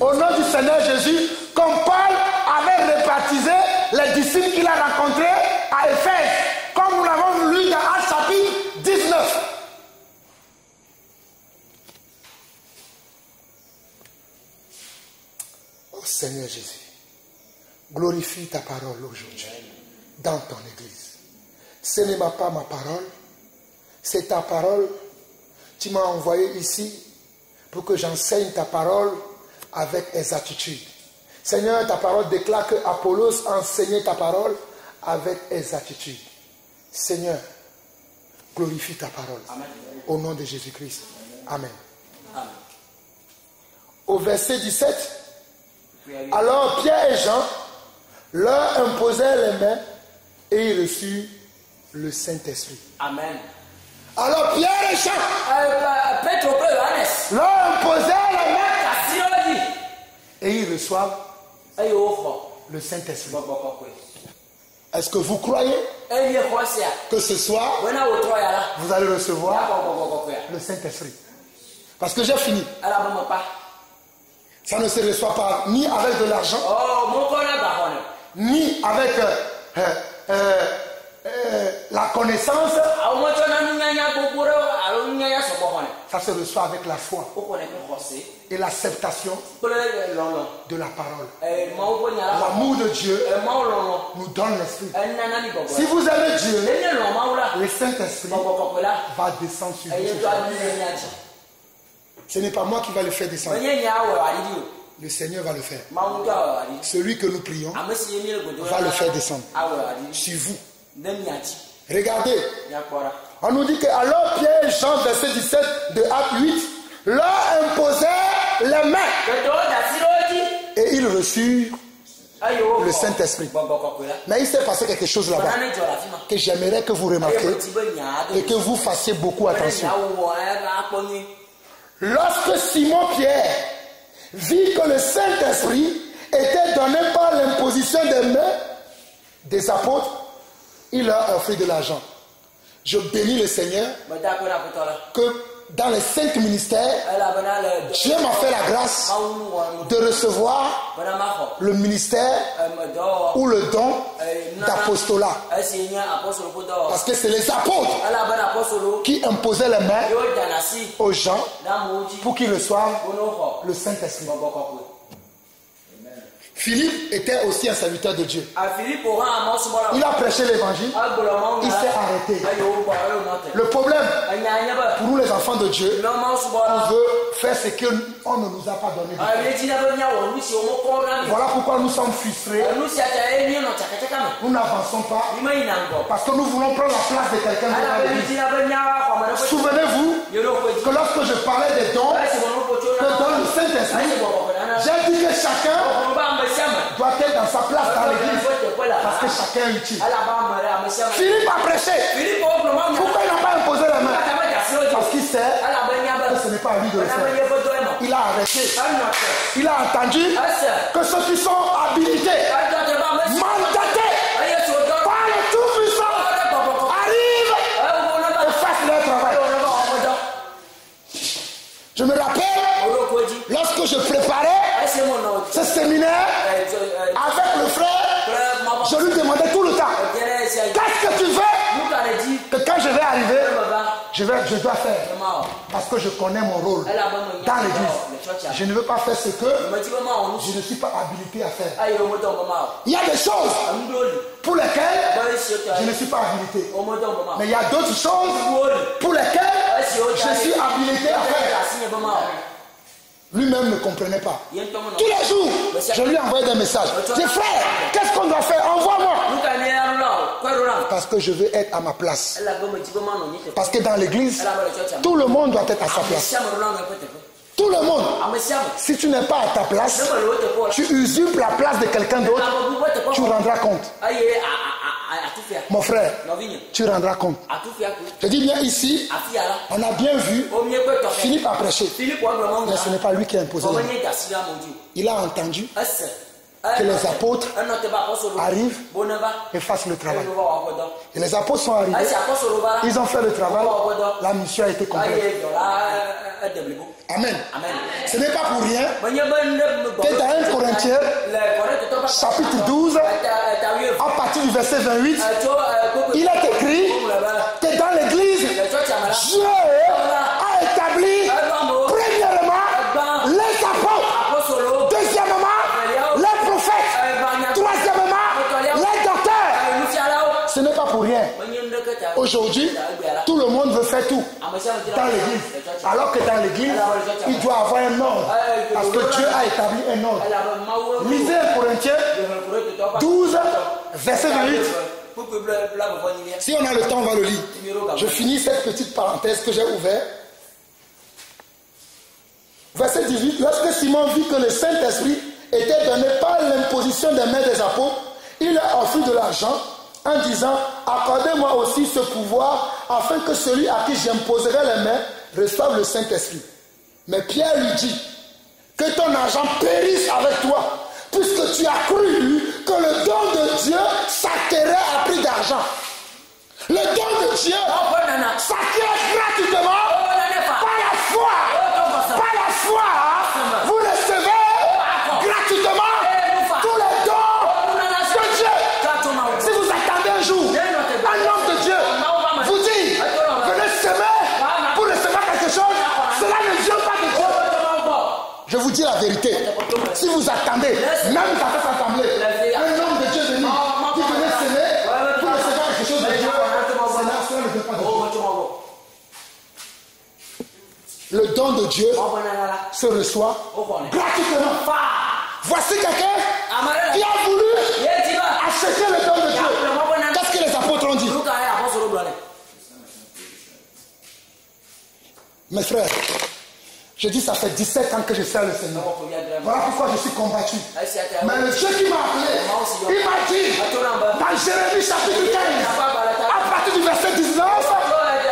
A: Au nom du Seigneur Jésus. Comme Paul avait rebaptisé les disciples qu'il a rencontrés à Éphèse. Comme nous l'avons lu dans Actes chapitre 19. Oh Seigneur Jésus, glorifie ta parole aujourd'hui dans ton église. Ce n'est pas ma parole, c'est ta parole. Tu m'as envoyé ici pour que j'enseigne ta parole avec exactitude. Seigneur, ta parole déclare que Apollos enseignait ta parole avec exactitude. Seigneur, glorifie ta parole. Amen. Au nom de Jésus-Christ. Amen. Amen. Au verset 17, alors Pierre et Jean leur imposèrent les mains et ils reçurent le Saint-Esprit. Amen. Alors Pierre et Jean leur imposèrent les mains et ils reçoivent le Saint-Esprit. Est-ce que vous croyez que ce soir, vous allez recevoir le Saint-Esprit? Parce que j'ai fini. Ça ne se reçoit pas ni avec de l'argent, ni avec la connaissance, Ça se reçoit avec la foi et l'acceptation de la parole. L'amour de Dieu nous donne l'esprit. Si vous aimez Dieu, le Saint-Esprit va descendre sur vous. Ce n'est pas moi qui va le faire descendre. Le Seigneur va le faire. Celui que nous prions va le faire descendre sur vous. Regardez. On nous dit que alors Pierre et Jean, verset 17 de Acte 8, leur imposait les mains. Et ils reçurent le Saint-Esprit. Mais il s'est passé quelque chose là-bas que j'aimerais que vous remarquiez et que vous fassiez beaucoup attention. Lorsque Simon-Pierre vit que le Saint-Esprit était donné par l'imposition des mains des apôtres, il leur a offert de l'argent. Je bénis le Seigneur que dans les 5 ministères, Dieu m'a fait la grâce de recevoir le ministère ou le don d'apostolat. Parce que c'est les apôtres qui imposaient les mains aux gens pour qu'ils reçoivent le Saint-Esprit. Philippe était aussi un serviteur de Dieu. Il a prêché l'évangile. Il s'est arrêté. Le problème, pour nous les enfants de Dieu, on veut faire ce qu'on ne nous a pas donné. Voilà pourquoi nous sommes frustrés. Nous n'avançons pas. Parce que nous voulons prendre la place de quelqu'un d'autre. Souvenez-vous que lorsque je parlais des dons que donne le Saint-Esprit, j'ai dit que chacun doit être dans sa place dans l'église parce que chacun est utile. Philippe a prêché. Pourquoi il n'a pas imposé la main? Parce qu'il sait que ce n'est pas à lui de le faire. Il a arrêté. Il a entendu que ceux qui sont habilités, mandatés par le Tout-Puissant arrivent et fassent leur travail. Je me rappelle lorsque je préparais ce séminaire avec le frère, je lui demandais tout le temps, qu'est-ce que tu veux que quand je vais arriver, je dois faire. Parce que je connais mon rôle dans l'église. Je ne veux pas faire ce que je ne suis pas habilité à faire. Il y a des choses pour lesquelles je ne suis pas habilité. Mais il y a d'autres choses pour lesquelles je suis habilité à faire. Lui-même ne comprenait pas. Tous les jours, je lui envoyais des messages. Je dis, frère, qu'est-ce qu'on doit faire? Envoie-moi. Parce que je veux être à ma place. Parce que dans l'église, tout le monde doit être à sa place. Tout le monde. Si tu n'es pas à ta place, tu usurpes la place de quelqu'un d'autre, tu rendras compte. Mon frère, tu rendras compte. Je dis bien ici, on a bien vu, Philippe a prêché. Mais ce n'est pas lui qui a imposé. Il a entendu que les apôtres arrivent et fassent le travail. Et les apôtres sont arrivés, ils ont fait le travail, la mission a été complète. Amen. Ce n'est pas pour rien que dans 1 Corinthiens, chapitre 12, à partir du verset 28, il est écrit que dans l'église, Dieu a établi premièrement les apôtres, deuxièmement les prophètes, troisièmement les docteurs. Ce n'est pas pour rien. Aujourd'hui, tout le monde veut faire tout dans l'église. Alors que dans l'église, il doit avoir un ordre. Parce que Dieu a établi un ordre. Lisez 1 Corinthiens 12, verset 28. Si on a le temps, on va le lire. Je finis cette petite parenthèse que j'ai ouverte. Verset 18. Lorsque Simon vit que le Saint-Esprit était donné par l'imposition des mains des apôtres, il a offert de l'argent en disant, accordez-moi aussi ce pouvoir afin que celui à qui j'imposerai les mains reçoive le Saint-Esprit. Mais Pierre lui dit, que ton argent périsse avec toi, puisque tu as cru que le don de Dieu s'acquérait à prix d'argent. Le don de Dieu s'acquiert gratuitement par la foi. Par la foi, vous recevez gratuitement tous les dons de Dieu. Si vous attendez un jour, un homme de Dieu vous dit, venez semer pour recevoir Je vous dis la vérité. Si vous attendez, même dans cette assemblée, un homme de Dieu venu, qui venait s'aimer, pour recevoir quelque chose de Dieu, cela ne veut pas de Dieu. Le don de Dieu se reçoit gratuitement. Voici quelqu'un qui a voulu acheter le don de Dieu. Qu'est-ce que les apôtres ont dit? Mes frères, je dis ça fait 17 ans que je sers le Seigneur. Voilà pourquoi je suis combattu. Mais le Dieu qui m'a appelé, il m'a dit dans Jérémie chapitre 15, à partir du verset 19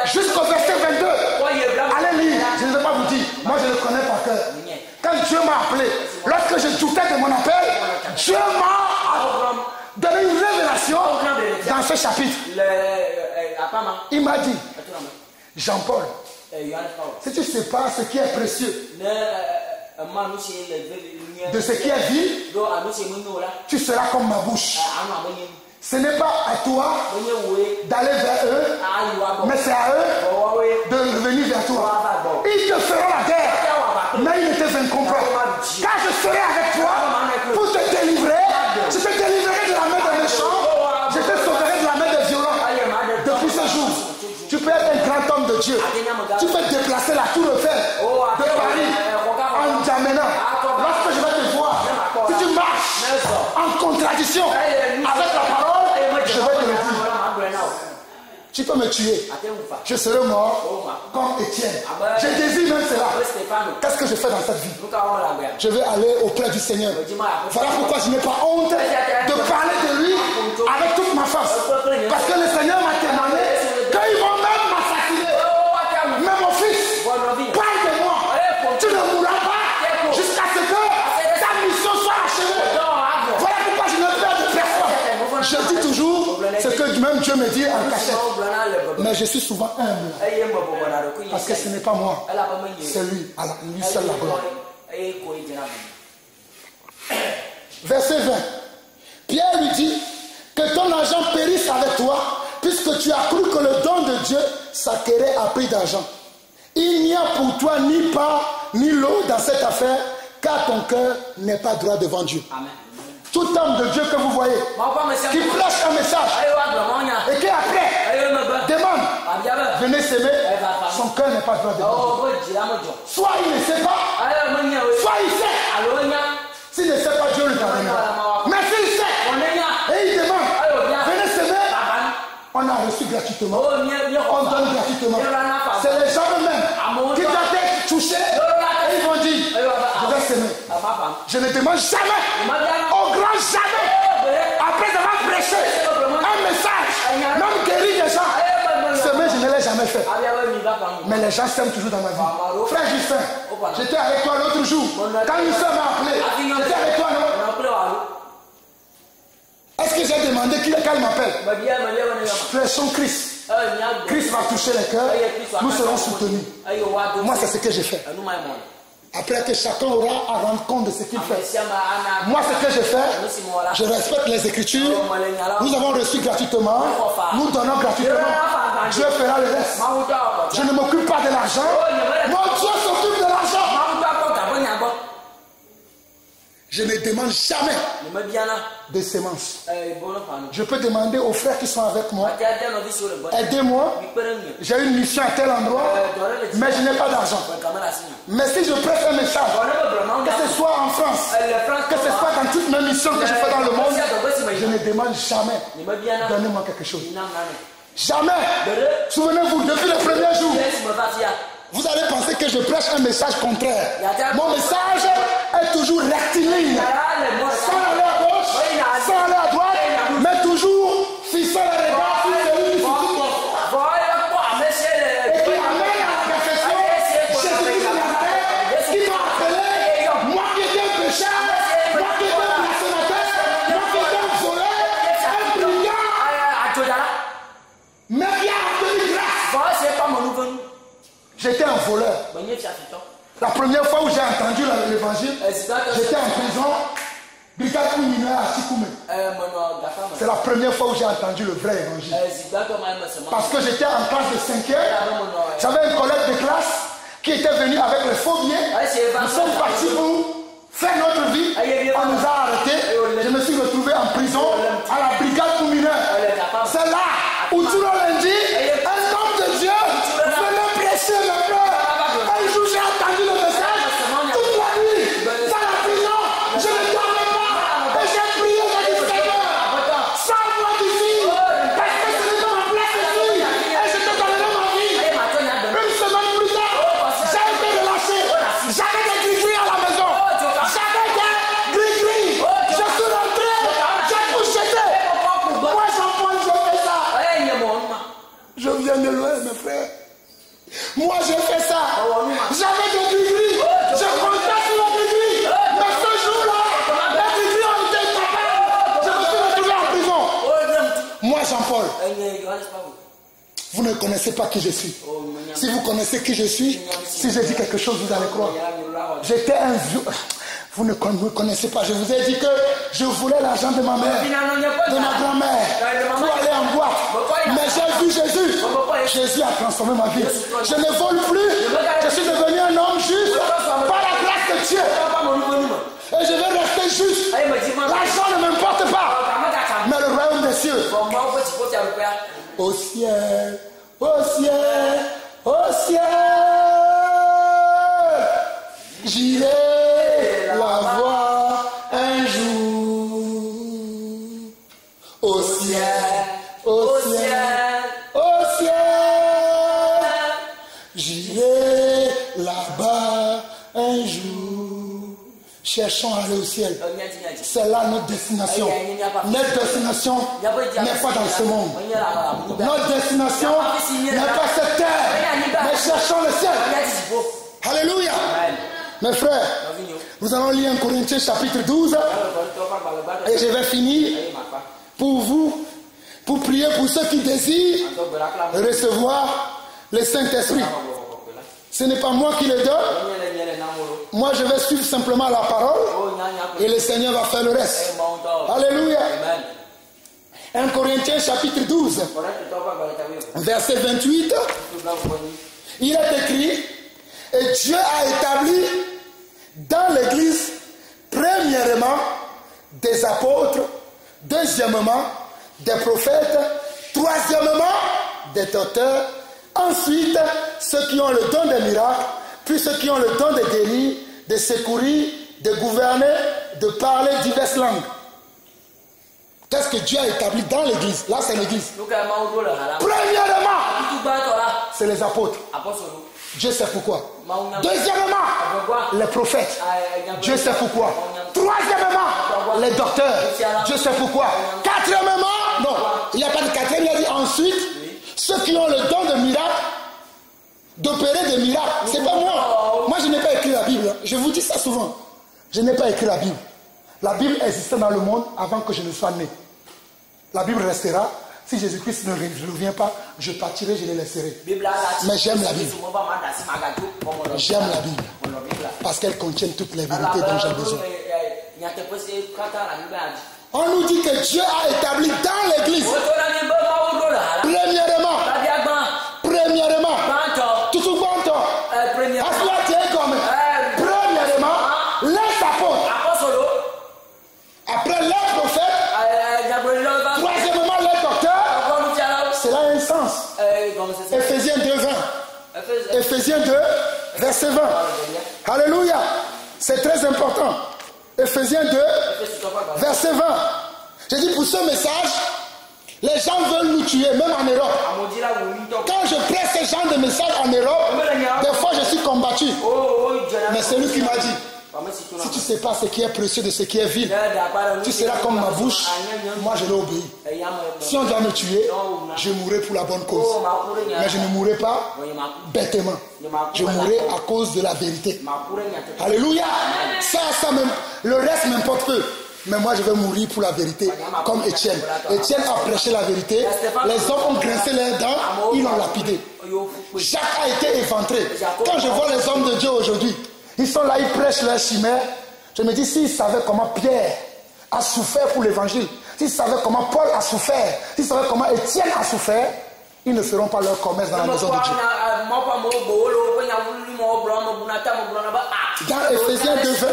A: jusqu'au verset 22. Allez lire, je ne vais pas vous dire. Moi je le connais par cœur. Quand Dieu m'a appelé, lorsque je doutais de mon appel, Dieu m'a donné une révélation dans ce chapitre. Il m'a dit, Jean-Paul, si tu ne sais pas ce qui est précieux de ce qui est vil, tu seras comme ma bouche. Ce n'est pas à toi d'aller vers eux, mais c'est à eux de revenir vers toi. Ils te feront la guerre, mais ils ne te vaincront pas. Car je serai avec toi pour te délivrer. Je te délivrerai de la main des méchants. Je te sauverai de la main des violents. Depuis ce jour, tu peux être un grand homme de Dieu. Tu peux déplacer la tour Eiffel de Paris en N'Djamena. Lorsque je vais te voir, si tu marches en contradiction avec la parole, je vais te le dire. Tu peux me tuer. Je serai mort comme Étienne. Je désire même cela. Qu'est-ce que je fais dans cette vie? Je vais aller auprès du Seigneur. Voilà pourquoi je n'ai pas honte de parler de lui avec toute ma force. Parce que le Seigneur m'a témoigné qu'ils vont même m'assassiner. Mais mon fils, parle de moi. Tu ne mourras pas jusqu'à ce que ta mission soit achevée. Voilà pourquoi je ne perds de personne. Je dis toujours ce que même Dieu me dit en cachette. Mais je suis souvent humble. Parce que ce n'est pas moi. C'est lui. Alors, lui seul la gloire. Verset 20. Pierre lui dit que ton argent périsse avec toi, puisque tu as cru que le don de Dieu s'acquérait à prix d'argent. Il n'y a pour toi ni part ni lot dans cette affaire, car ton cœur n'est pas droit devant Dieu. Amen. Tout homme de Dieu que vous voyez, qui prêche un message et qui après demande, venez s'aimer, son cœur n'est pas droit devant Dieu. Soit il ne sait pas, soit il sait. S'il ne sait pas, Dieu lui pardonnera. Mais s'il sait et il demande, venez s'aimer, on a reçu gratuitement, on donne gratuitement. C'est les gens eux-mêmes qui doivent être touchés et ils vont dire, je vais s'aimer. Je ne demande jamais, au grand jamais, après avoir prêché un message, même guéri des gens. S'aimer, je ne l'ai jamais fait. Mais les gens s'aiment toujours dans ma vie. Frère Justin, j'étais avec toi l'autre jour. Quand nous sommes appelés, j'étais avec toi, non? Est-ce que j'ai demandé qu'elle m'appelle? Prêchons Christ. Christ va toucher les cœurs. Nous serons soutenus. Moi, c'est ce que j'ai fait. Après que chacun aura à rendre compte de ce qu'il fait. Moi, ce que j'ai fait, je respecte les Écritures. Nous avons reçu gratuitement. Nous donnons gratuitement. Dieu fera le reste. Je ne m'occupe pas de l'argent. Mon Dieu s'occupe de l'argent. Je ne demande jamais de semences. Je peux demander aux frères qui sont avec moi, aidez-moi, j'ai une mission à tel endroit, mais je n'ai pas d'argent. Mais si je prête un message, que ce soit en France, que ce soit dans toutes mes missions que je fais dans le monde, je ne demande jamais, donnez-moi quelque chose. Jamais. Souvenez-vous, depuis le premier jour, vous allez penser que je prêche un message contraire. Mon message est toujours rectiligne. Sans aller à gauche, sans aller à droite, mais toujours fixant le regard sur celui qui suffit. Et qui amène à la perfection Jésus-Christ de Nazareth, qui m'a appelé, moi qui étais un pécheur, moi qui étais un blasphémateur, moi qui étais un voleur, un brigand, mais qui a obtenu grâce. J'étais un voleur. La première fois où j'ai entendu l'évangile, j'étais en prison, brigade mineur à Chikoumé. C'est la première fois où j'ai entendu le vrai évangile. Parce que j'étais en classe de 5e, j'avais un collègue de classe qui était venu avec les faux billets. Nous sommes partis pour on nous a arrêtés. Je me suis retrouvé en prison à la brigade pour mineurs. C'est là où tout le lundi, un homme de Dieu venait prêcher le frère. Un jour, j'ai entendu le message toute la nuit dans la prison. Je ne dormais pas et j'ai prié le Seigneur. Sors-moi d'ici parce que ce n'est pas ma place ici et je te donnerai ma vie. Une semaine plus tard, j'ai été relâché. J'avais des gris-gris à la maison. J'avais des gris-gris. Je suis rentré. J'ai tout jeté. Moi, Jean-Paul, je fais ça. Je viens de loin, mes frères. Moi, j'ai fait ça. J'avais des gris-gris. Je comptais sur les gris-gris. Mais ce jour-là, les gris-gris ont été capables. Je me suis retrouvé en prison. Moi, Jean-Paul, vous ne connaissez pas qui je suis. Si vous connaissez qui je suis, si je dis quelque chose, vous allez croire. J'étais un vieux. Vous ne me connaissez pas. Je vous ai dit que je voulais l'argent de ma mère, de ma grand-mère, pour aller en boîte. Mais j'ai vu Jésus. Jésus a transformé ma vie. Je ne vole plus. Je suis devenu un homme juste par la grâce de Dieu. Et je vais rester juste. L'argent ne m'importe pas. Mais le royaume des cieux. Au ciel, au ciel, au ciel. J'irai la voir un jour. Au ciel, au ciel, au ciel. J'irai là-bas un jour. Cherchons à aller au ciel. C'est là notre destination. Notre destination n'est pas dans ce monde. Notre destination n'est pas cette terre. Mais cherchons le ciel. Alléluia. Mes frères, nous allons lire 1 Corinthiens chapitre 12 et je vais finir pour vous, pour prier pour ceux qui désirent recevoir le Saint-Esprit. Ce n'est pas moi qui le donne. Moi, je vais suivre simplement la parole et le Seigneur va faire le reste. Alléluia. 1 Corinthiens chapitre 12, verset 28, il est écrit: et Dieu a établi dans l'Église, premièrement, des apôtres, deuxièmement, des prophètes, troisièmement, des docteurs, ensuite, ceux qui ont le don des miracles, puis ceux qui ont le don de guérir, de secourir, de gouverner, de parler diverses langues. Qu'est-ce que Dieu a établi dans l'Église? Là, c'est l'Église. Premièrement, c'est les apôtres. Dieu sait pourquoi. Deuxièmement, les prophètes. Dieu sait pourquoi. Troisièmement, les docteurs. Dieu sait pourquoi. Quatrièmement, non, il n'y a pas de quatrième, il a dit ensuite, ceux qui ont le don de miracle, d'opérer des miracles. C'est pas moi. Moi, je n'ai pas écrit la Bible. Je vous dis ça souvent. Je n'ai pas écrit la Bible. La Bible existait dans le monde avant que je ne sois né. La Bible restera. Si Jésus-Christ ne revient pas, je partirai, je les laisserai. Mais j'aime la Bible. J'aime la Bible. Parce qu'elle contient toutes les vérités dont j'ai besoin. On nous dit que Dieu a établi dans l'Église. Premièrement, tout le monde. Premièrement, les apôtres. Après les prophètes. Troisièmement, les docteurs. C'est là un sens. Éphésiens 2, 20. Éphésiens 2, verset 20. Alléluia. C'est très important. Éphésiens 2, verset 20. J'ai dit pour ce message, les gens veulent nous tuer, même en Europe. Quand je presse ce genre de message en Europe, des fois je suis combattu. Mais c'est lui qui m'a dit, si tu ne sais pas ce qui est précieux de ce qui est vil, tu seras comme ma bouche, moi je l'ai obéi. Si on doit me tuer, je mourrai pour la bonne cause. Mais je ne mourrai pas bêtement. Je mourrai à cause de la vérité. Alléluia. Ça même, le reste m'importe peu. Mais moi je vais mourir pour la vérité, comme Étienne. Étienne a prêché la vérité, les hommes ont grincé leurs dents, ils l'ont lapidé. Jacques a été éventré. Quand je vois les hommes de Dieu aujourd'hui, ils sont là, ils prêchent leur chimère. Je me dis, s'ils savaient comment Pierre a souffert pour l'évangile, s'ils savaient comment Paul a souffert, s'ils savaient comment Étienne a souffert, ils ne feront pas leur commerce dans la maison de Dieu. Dans Ephésiens 2:20.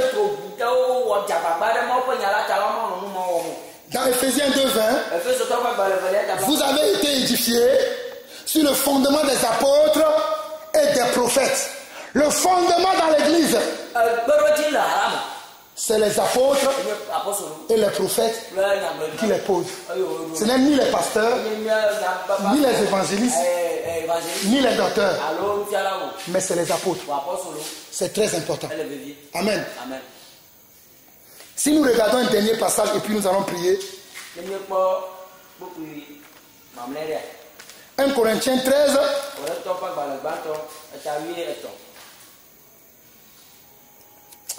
A: Dans Ephésiens 2:20, vous avez été édifiés sur le fondement des apôtres et des prophètes. Le fondement dans l'église, c'est les apôtres et les prophètes qui les posent. Ce n'est ni les pasteurs, ni les évangélistes, ni les docteurs, mais c'est les apôtres. C'est très important. Amen. Si nous regardons un dernier passage et puis nous allons prier. 1 Corinthiens 13.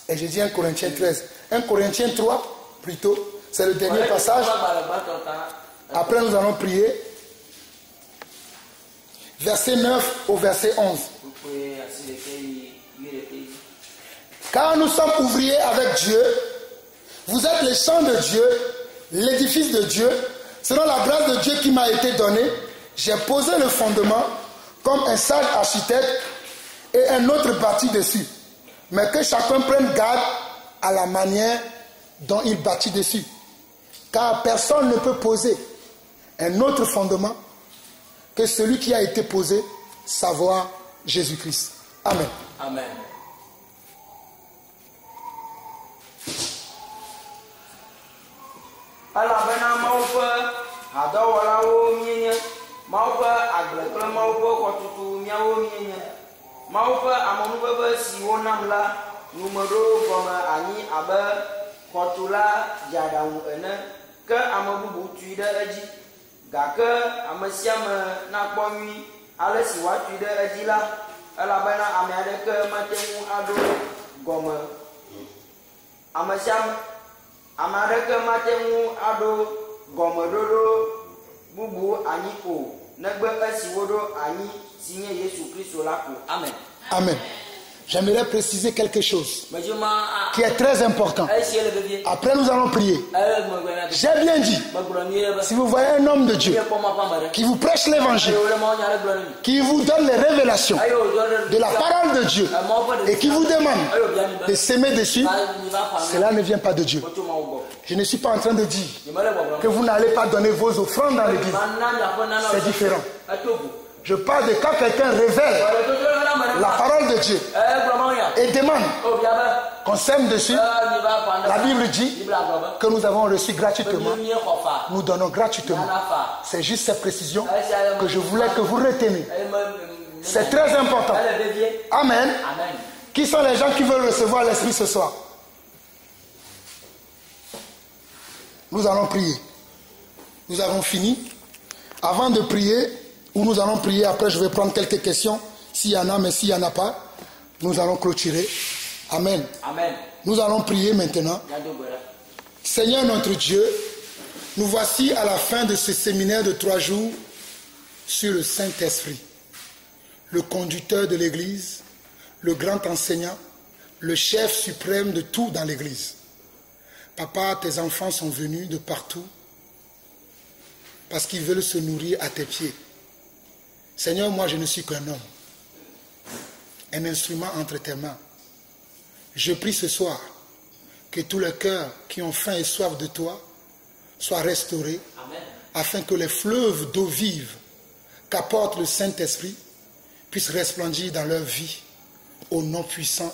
A: Et j'ai dit 1 Corinthiens 13. 1 Corinthiens 3, plutôt. C'est le dernier passage. Après, nous allons prier. Verset 9 au verset 11. Car nous sommes ouvriers avec Dieu. Vous êtes les champs de Dieu, l'édifice de Dieu. Selon la grâce de Dieu qui m'a été donnée, j'ai posé le fondement comme un sage architecte et un autre bâti dessus. Mais que chacun prenne garde à la manière dont il bâtit dessus. Car personne ne peut poser un autre fondement que celui qui a été posé, savoir Jésus-Christ. Amen.
B: Amen. Alabena maupe adawalawo mienye maupe agblekle maupe kɔtutu miawo mienye maupe amonubebe siwo nam la numeɖo gɔme anyi abe xɔtula dziaɖaŋu ene ke ame bubu tui ɖe edzi gake ame sia ame nakpɔ nyui ale si woatui ɖe edzi la elabena ame aɖeke mate ŋu aɖo gɔme ame aɖeke mate ŋu aɖo gɔmeɖoɖo bubu anyi o negbe esi woɖo anyi si nye Yesu Kristo la ko. Amen.
A: Amen. J'aimerais préciser quelque chose qui est très important. Après, nous allons prier. J'ai bien dit, si vous voyez un homme de Dieu qui vous prêche l'évangile, qui vous donne les révélations de la parole de Dieu et qui vous demande de s'aimer dessus, cela ne vient pas de Dieu. Je ne suis pas en train de dire que vous n'allez pas donner vos offrandes dans l'église. C'est différent. Je parle de quand quelqu'un révèle la parole de Dieu et demande qu'on s'aime dessus. La Bible dit que nous avons reçu gratuitement. Nous donnons gratuitement. C'est juste cette précision que je voulais que vous reteniez. C'est très important. Amen. Qui sont les gens qui veulent recevoir l'Esprit ce soir? Nous allons prier. Nous avons fini. Avant de prier, ou nous allons prier, après je vais prendre quelques questions, s'il y en a, mais s'il n'y en a pas, nous allons clôturer. Amen.
B: Amen.
A: Nous allons prier maintenant. Seigneur notre Dieu, nous voici à la fin de ce séminaire de 3 jours sur le Saint-Esprit, le conducteur de l'Église, le grand enseignant, le chef suprême de tout dans l'Église. Papa, tes enfants sont venus de partout parce qu'ils veulent se nourrir à tes pieds. Seigneur, moi je ne suis qu'un homme, un instrument entre tes mains. Je prie ce soir que tous les cœurs qui ont faim et soif de toi soient restaurés. Amen. Afin que les fleuves d'eau vive qu'apporte le Saint-Esprit puissent resplendir dans leur vie au nom puissant